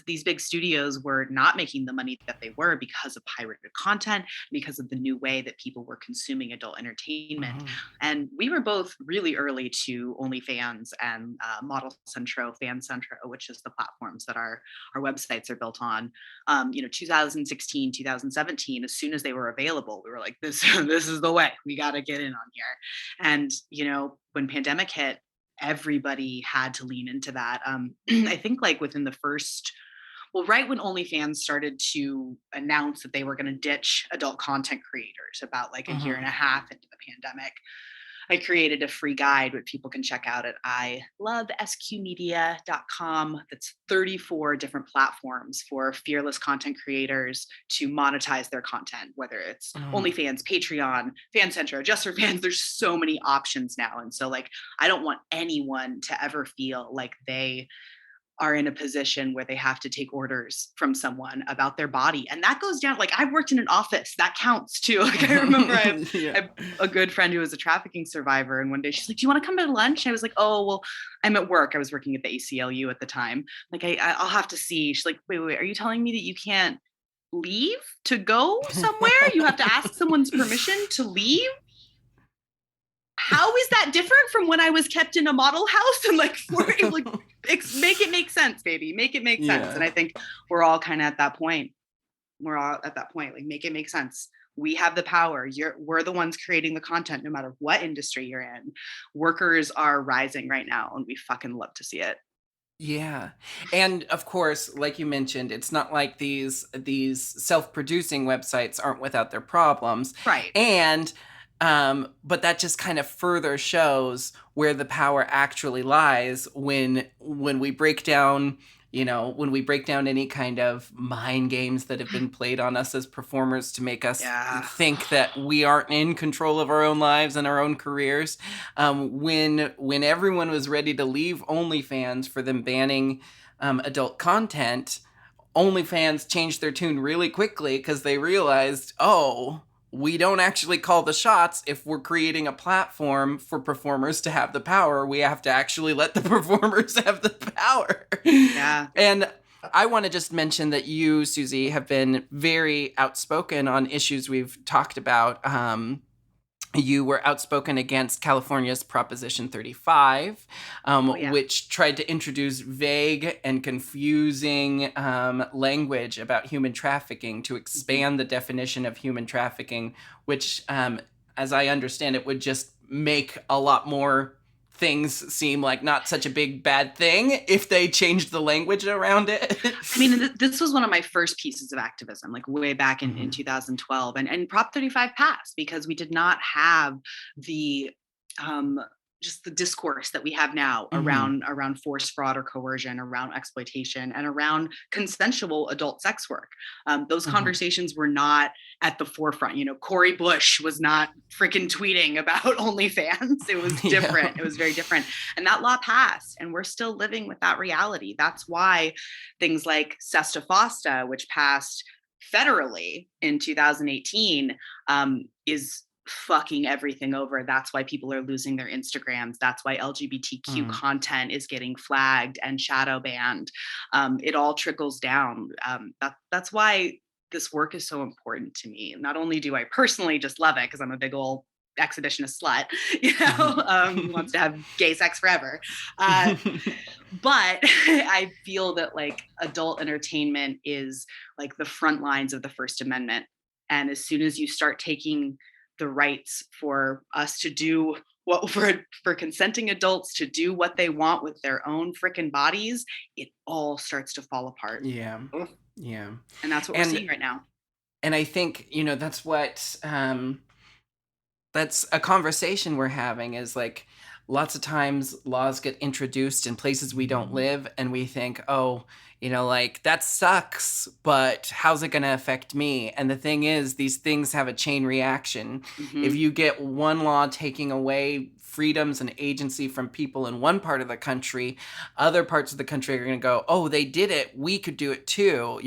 these big studios were not making the money that they were because of pirated content, because of the new way that people were consuming adult entertainment. Mhm. And we were both really early to OnlyFans and Model Centro, Fan Centro, which is the platforms that our websites are built on. 2016, 2017, as soon as they were available, we were like, this this is the way, we got to get in on here. And when pandemic hit, everybody had to lean into that. I think like within the first, well, right when OnlyFans started to announce that they were going to ditch adult content creators, about like a year and a half into the pandemic, I created a free guide which people can check out at ilovesqmedia.com. That's 34 different platforms for fearless content creators to monetize their content, whether it's OnlyFans, Patreon, FanCentro, Just for Fans. There's so many options now. And so like, I don't want anyone to ever feel like they are in a position where they have to take orders from someone about their body. And that goes down, like I've worked in an office, that counts too. Like I remember I have a good friend who was a trafficking survivor. And one day she's like, do you want to come to lunch? I was like, oh, well, I'm at work. I was working at the ACLU at the time. Like I'll have to see. She's like, wait, are you telling me that you can't leave to go somewhere? You have to ask someone's permission to leave? How is that different from when I was kept in a model house and like make it make sense, baby. Make it make sense. And I think we're all kind of at that point. We're all at that point. Like, make it make sense. We have the power. We're the ones creating the content, no matter what industry you're in. Workers are rising right now, and we fucking love to see it. Yeah. And of course, like you mentioned, it's not like these self-producing websites aren't without their problems. Right. And but that just kind of further shows where the power actually lies when we break down, any kind of mind games that have been played on us as performers to make us think that we aren't in control of our own lives and our own careers. When everyone was ready to leave OnlyFans for them banning adult content, OnlyFans changed their tune really quickly because they realized, we don't actually call the shots. If we're creating a platform for performers to have the power, we have to actually let the performers have the power. Yeah. And I want to just mention that you, Siouxsie, have been very outspoken on issues we've talked about. You were outspoken against California's Proposition 35, which tried to introduce vague and confusing language about human trafficking to expand the definition of human trafficking, which, as I understand it, would just make a lot more things seem like not such a big bad thing if they changed the language around it. I mean, this was one of my first pieces of activism, like way back in 2012, and Prop 35 passed because we did not have the just the discourse that we have now around force, fraud, or coercion, around exploitation, and around consensual adult sex work. Those conversations were not at the forefront. Cori Bush was not freaking tweeting about OnlyFans. It was different. It was very different. And that law passed, and we're still living with that reality. That's why things like Sesta Fosta, which passed federally in 2018, is fucking everything over. That's why people are losing their Instagrams. That's why LGBTQ content is getting flagged and shadow banned. It all trickles down. That's why this work is so important to me. Not only do I personally just love it because I'm a big old exhibitionist slut, who wants to have gay sex forever. But I feel that like adult entertainment is like the front lines of the First Amendment. And as soon as you start taking the rights for us to do what for consenting adults to do what they want with their own freaking bodies, it all starts to fall apart. Yeah. Yeah. And that's what we're seeing right now. And I think, that's what, that's a conversation we're having is like, lots of times laws get introduced in places we don't live and we think, like that sucks, but how's it going to affect me? And the thing is, these things have a chain reaction. If you get one law taking away freedoms and agency from people in one part of the country, other parts of the country are going to go, they did it, we could do it too,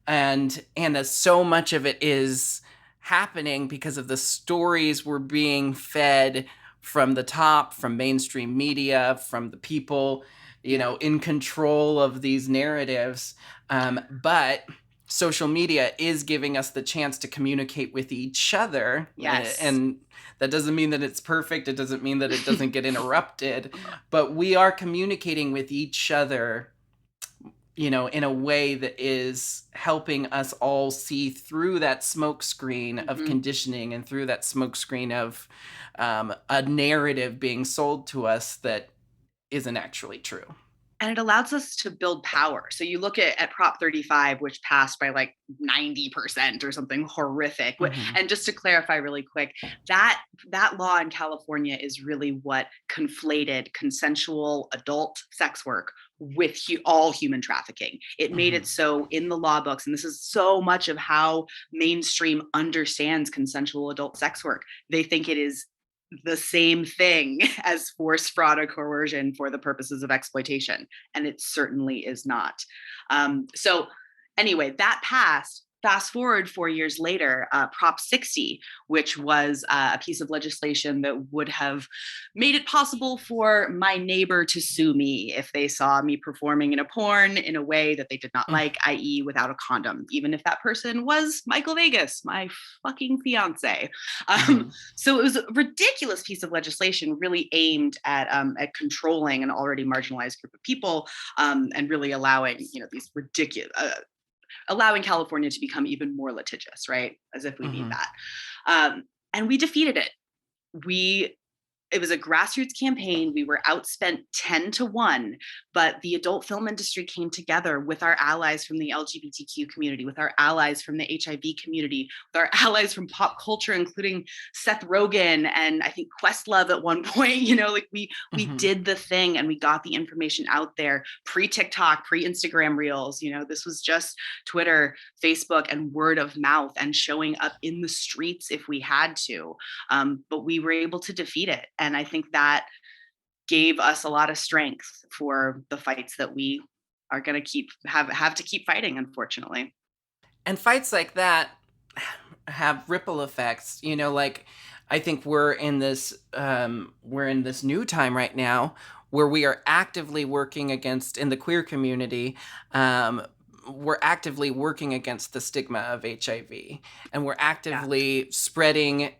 And so much of it is happening because of the stories we're being fed from the top, from mainstream media, from the people, in control of these narratives. But social media is giving us the chance to communicate with each other. Yes. And that doesn't mean that it's perfect. It doesn't mean that it doesn't get interrupted, but we are communicating with each other, in a way that is helping us all see through that smokescreen of conditioning and through that smokescreen of a narrative being sold to us that isn't actually true. And it allows us to build power. So you look at Prop 35, which passed by like 90% or something horrific. And just to clarify really quick, that law in California is really what conflated consensual adult sex work with all human trafficking. It made it so in the law books, and this is so much of how mainstream understands consensual adult sex work, they think it is the same thing as force, fraud, or coercion for the purposes of exploitation. And it certainly is not. So anyway, that passed. Fast forward 4 years later, Prop 60, which was a piece of legislation that would have made it possible for my neighbor to sue me if they saw me performing in a porn in a way that they did not like, i.e. without a condom, even if that person was Michael Vegas, my fucking fiance. So it was a ridiculous piece of legislation really aimed at controlling an already marginalized group of people, and really allowing, these ridiculous... allowing California to become even more litigious, right? As if we need that. And we defeated it. It was a grassroots campaign. We were outspent 10-1, but the adult film industry came together with our allies from the LGBTQ community, with our allies from the HIV community, with our allies from pop culture, including Seth Rogen and I think Questlove at one point. We did the thing and we got the information out there pre-TikTok, pre-Instagram Reels. This was just Twitter, Facebook, and word of mouth and showing up in the streets if we had to. But we were able to defeat it. And I think that gave us a lot of strength for the fights that we are going to have to keep fighting, unfortunately. And fights like that have ripple effects. I think we're in this new time right now where we are actively working against, in the queer community, we're actively working against the stigma of HIV, and we're actively spreading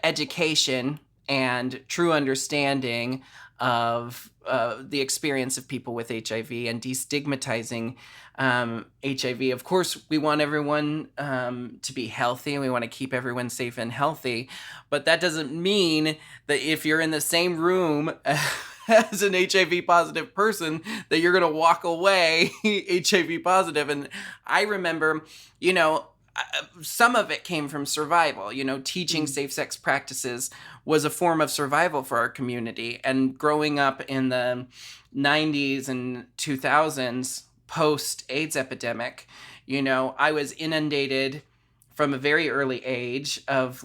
education and true understanding of the experience of people with HIV and destigmatizing HIV. Of course, we want everyone to be healthy and we want to keep everyone safe and healthy, but that doesn't mean that if you're in the same room as an HIV positive person that you're going to walk away HIV positive. And I remember, some of it came from survival. Teaching safe sex practices was a form of survival for our community. And growing up in the 90s and 2000s, post-AIDS epidemic, I was inundated from a very early age of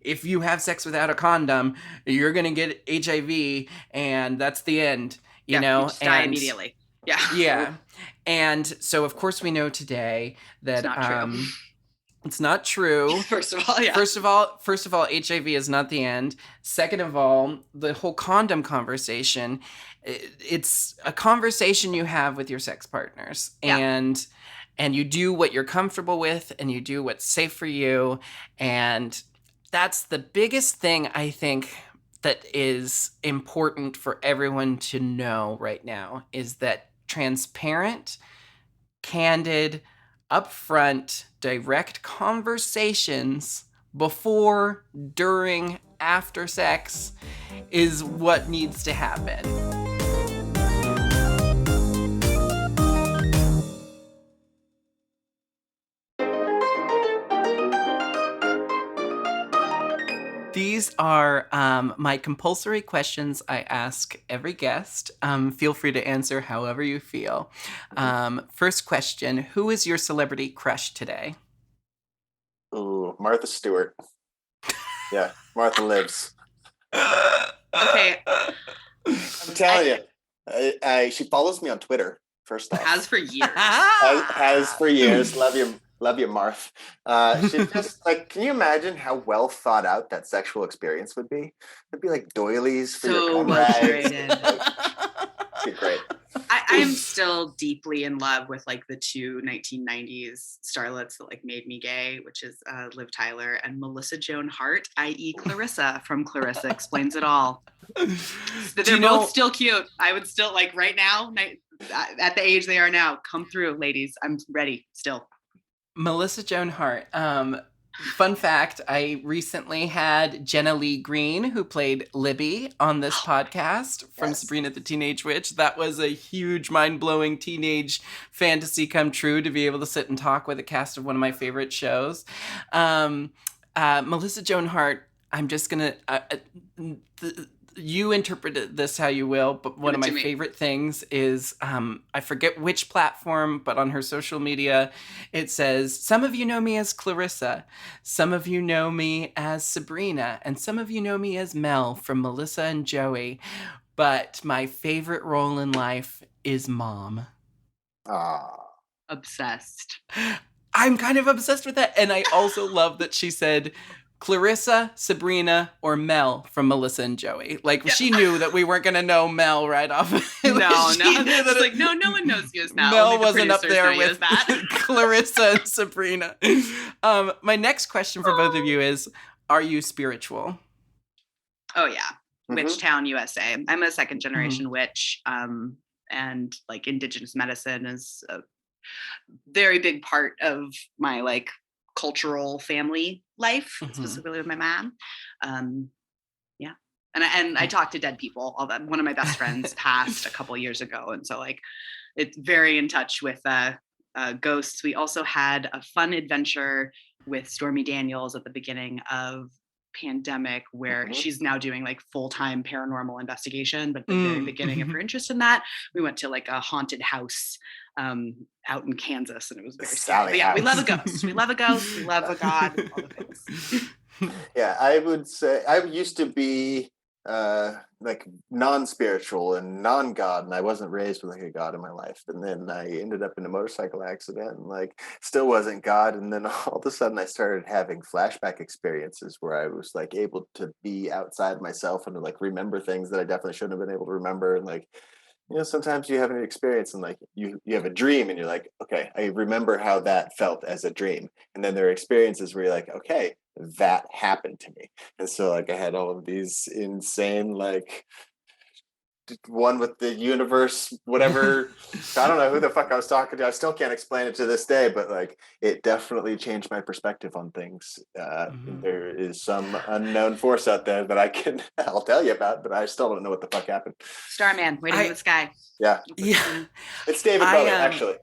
if you have sex without a condom, you're going to get HIV and that's the end, you just die immediately. Yeah. Yeah. And so, of course, we know today that it's not true. First of all, yeah. First of all, HIV is not the end. Second of all, the whole condom conversation, it's a conversation you have with your sex partners. Yeah. And you do what you're comfortable with and you do what's safe for you. And that's the biggest thing I think that is important for everyone to know right now, is that transparent, candid, upfront, direct conversations before, during, after sex is what needs to happen. These are my compulsory questions I ask every guest. Feel free to answer however you feel. First question, who is your celebrity crush today? Ooh, Martha Stewart. Yeah, Martha lives. Okay. I'm telling you, she follows me on Twitter, first off. Has for years. Has for years. Love Love you, Marth. She's just like, can you imagine how well thought out that sexual experience would be? It'd be like doilies for your So cum well rags. curated. Like, it'd be great. I'm still deeply in love with like the two 1990s starlets that like made me gay, which is Liv Tyler and Melissa Joan Hart, i.e. Clarissa from Clarissa Explains It All. They're both still cute. I would still like right now, at the age they are now, come through, ladies. I'm ready still. Melissa Joan Hart. Fun fact, I recently had Jenna Lee Green, who played Libby, on this podcast from Sabrina the Teenage Witch. That was a huge, mind-blowing teenage fantasy come true to be able to sit and talk with a cast of one of my favorite shows. Melissa Joan Hart, I'm just going to... you interpret this how you will, but one of my favorite things is, I forget which platform, but on her social media, it says, some of you know me as Clarissa, some of you know me as Sabrina, and some of you know me as Mel from Melissa and Joey, but my favorite role in life is Mom. Obsessed. I'm kind of obsessed with that, and I also love that she said, Clarissa, Sabrina, or Mel from Melissa and Joey. Like, she knew that we weren't going to know Mel right off. No. It's like, no one knows you as Mel. Mel wasn't up there with Clarissa and Sabrina. My next question for both of you is, are you spiritual? Oh, yeah. Witch Town, USA. I'm a second generation witch. And like indigenous medicine is a very big part of my like cultural family life, specifically with my mom. Yeah. And I talk to dead people all that. One of my best friends passed a couple years ago. And so like, it's very in touch with ghosts. We also had a fun adventure with Stormy Daniels at the beginning of pandemic where she's now doing like full-time paranormal investigation, but at the very beginning of her interest in that, we went to like a haunted house out in Kansas, and it was very scary. But yeah, we love a ghost. We love a ghost. We love a god. All the things. Yeah, I would say I used to be like non-spiritual and non-god, and I wasn't raised with like a god in my life, and then I ended up in a motorcycle accident and like still wasn't god, and then all of a sudden I started having flashback experiences where I was like able to be outside myself and to like remember things that I definitely shouldn't have been able to remember. And like, you know, sometimes you have an experience and like you have a dream and you're like, okay, I remember how that felt as a dream. And then there are experiences where you're like, okay, that happened to me. And so like I had all of these insane, like one with the universe, whatever. I don't know who the fuck I was talking to. I still can't explain it to this day, but like it definitely changed my perspective on things. There is some unknown force out there that I'll tell you about, but I still don't know what the fuck happened. Starman waiting in the sky. Yeah. It's David Bowie, actually.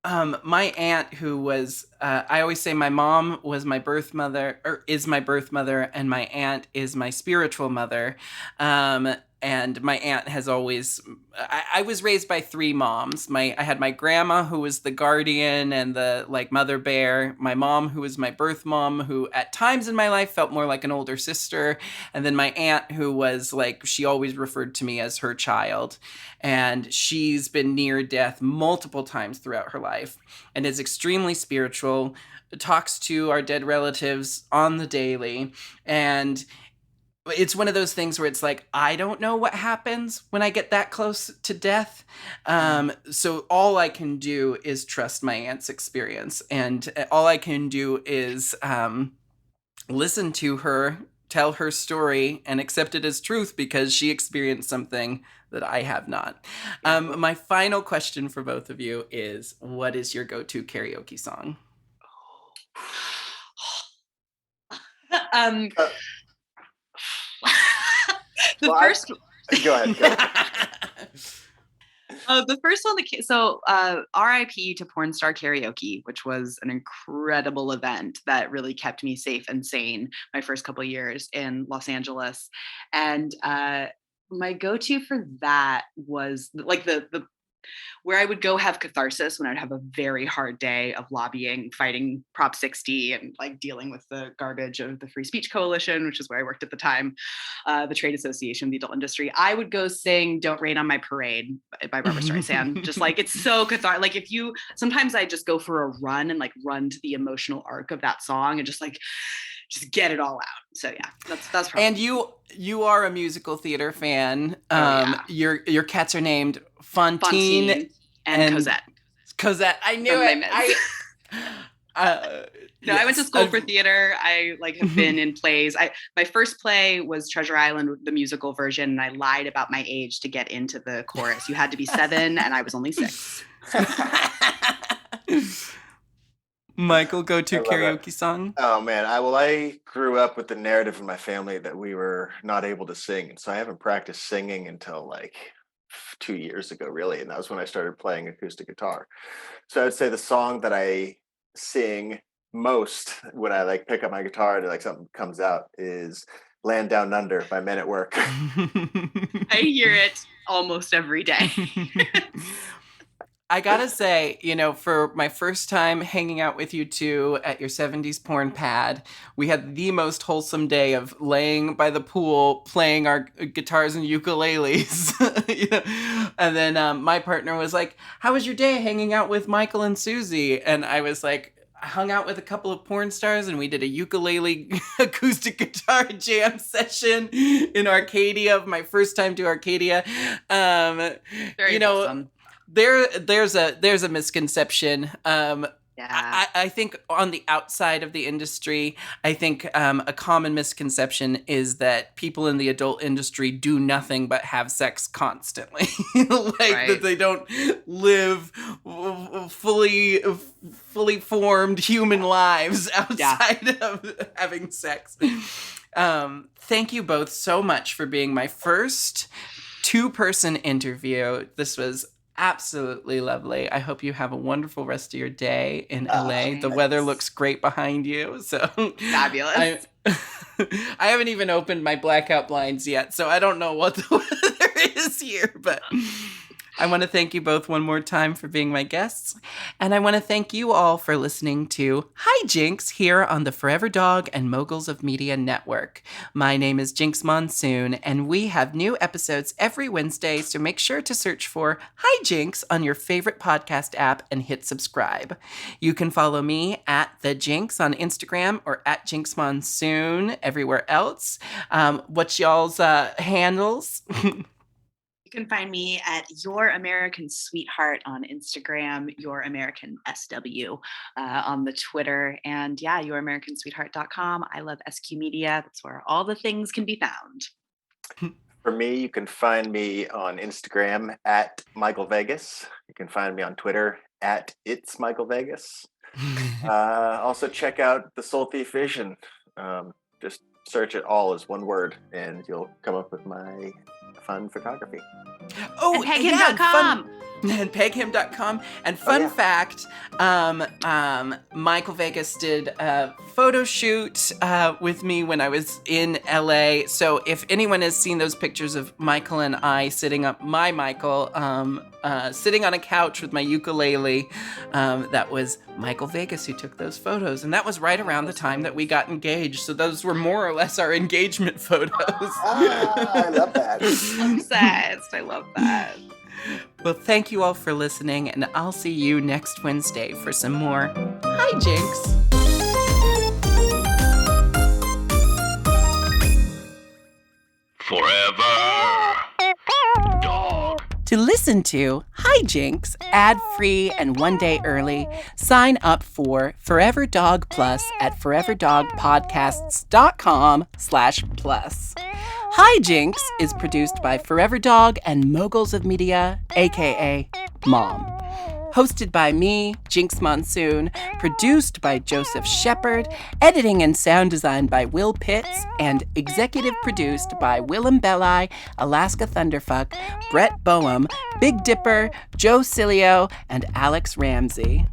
My aunt, who was, I always say my mom was my birth mother, or is my birth mother, and my aunt is my spiritual mother. And my aunt has always, I was raised by three moms. I had my grandma, who was the guardian and the like mother bear, my mom, who was my birth mom, who at times in my life felt more like an older sister. And then my aunt, who was like, she always referred to me as her child. And she's been near death multiple times throughout her life and is extremely spiritual, talks to our dead relatives on the daily. And it's one of those things where it's like, I don't know what happens when I get that close to death. So all I can do is trust my aunt's experience. And all I can do is listen to her, tell her story, and accept it as truth because she experienced something that I have not. My final question for both of you is, what is your go-to karaoke song? Go ahead. The first one, so RIP to Porn Star Karaoke, which was an incredible event that really kept me safe and sane my first couple of years in Los Angeles. And my go-to for that was like the where I would go have catharsis when I'd have a very hard day of lobbying, fighting Prop 60 and like dealing with the garbage of the Free Speech Coalition, which is where I worked at the time, the trade association of the adult industry. I would go sing Don't Rain on My Parade by Barbara Streisand. Just like, it's so cathartic. Like sometimes I just go for a run and like run to the emotional arc of that song and just get it all out. So yeah, that's probably. And you are a musical theater fan. Yeah. Your cats are named Fontaine and Cosette. Cosette, I knew From it. No, I went to school for theater. I have been in plays. My first play was Treasure Island, the musical version, and I lied about my age to get into the chorus. You had to be 7, and I was only 6. Michael, go-to karaoke song? Oh man, I grew up with the narrative in my family that we were not able to sing, and so I haven't practiced singing until like 2 years ago, really, and that was when I started playing acoustic guitar. So I would say the song that I sing most when I like pick up my guitar and like something comes out is "Land Down Under" by Men at Work. I hear it almost every day. I gotta say, for my first time hanging out with you two at your 70s porn pad, we had the most wholesome day of laying by the pool, playing our guitars and ukuleles. And then my partner was like, "How was your day hanging out with Michael and Siouxsie?" And I was like, I hung out with a couple of porn stars and we did a ukulele acoustic guitar jam session in Arcadia, my first time to Arcadia. Very wholesome. There's a misconception. Yeah. I think on the outside of the industry, I think a common misconception is that people in the adult industry do nothing but have sex constantly. That they don't live fully formed human lives outside of having sex. Thank you both so much for being my first 2-person interview. This was absolutely lovely. I hope you have a wonderful rest of your day in LA. The weather looks great behind you. So fabulous. I haven't even opened my blackout blinds yet, so I don't know what the weather is here, but I want to thank you both one more time for being my guests. And I want to thank you all for listening to Hi Jinkx here on the Forever Dog and Moguls of Media Network. My name is Jinkx Monsoon, and we have new episodes every Wednesday, so make sure to search for Hi Jinkx on your favorite podcast app and hit subscribe. You can follow me at The Jinkx on Instagram or at Jinkx Monsoon everywhere else. What's y'all's handles? You can find me at Your American Sweetheart on Instagram, Your American SW on the Twitter, and YourAmericanSweetheart.com. I love SQ Media. That's where all the things can be found. For me, you can find me on Instagram at Michael Vegas. You can find me on Twitter at It's Michael Vegas. Also, check out the Soul Thief Vision. Just search it all as one word, and you'll come up with my fun photography. Oh, and peghim.com. And peghim.com. And fun fact, Michael Vegas did a photo shoot with me when I was in LA. So if anyone has seen those pictures of Michael and I sitting on a couch with my ukulele, that was Michael Vegas who took those photos. And that was right around the time that we got engaged. So those were more or less our engagement photos. I love that. Obsessed. I love that. Well, thank you all for listening, and I'll see you next Wednesday for some more Hi Jinkx. Forever Dog. To listen to Hi Jinkx ad-free and one day early, sign up for Forever Dog Plus at foreverdogpodcasts.com/plus. Hi Jinkx is produced by Forever Dog and Moguls of Media, aka M.O.M. Hosted by me, Jinkx Monsoon, produced by Joseph Shepard, editing and sound designed by Will Pitts, and executive produced by Willem Belli, Alaska Thunderfuck, Brett Boehm, Big Dipper, Joe Cilio, and Alex Ramsey.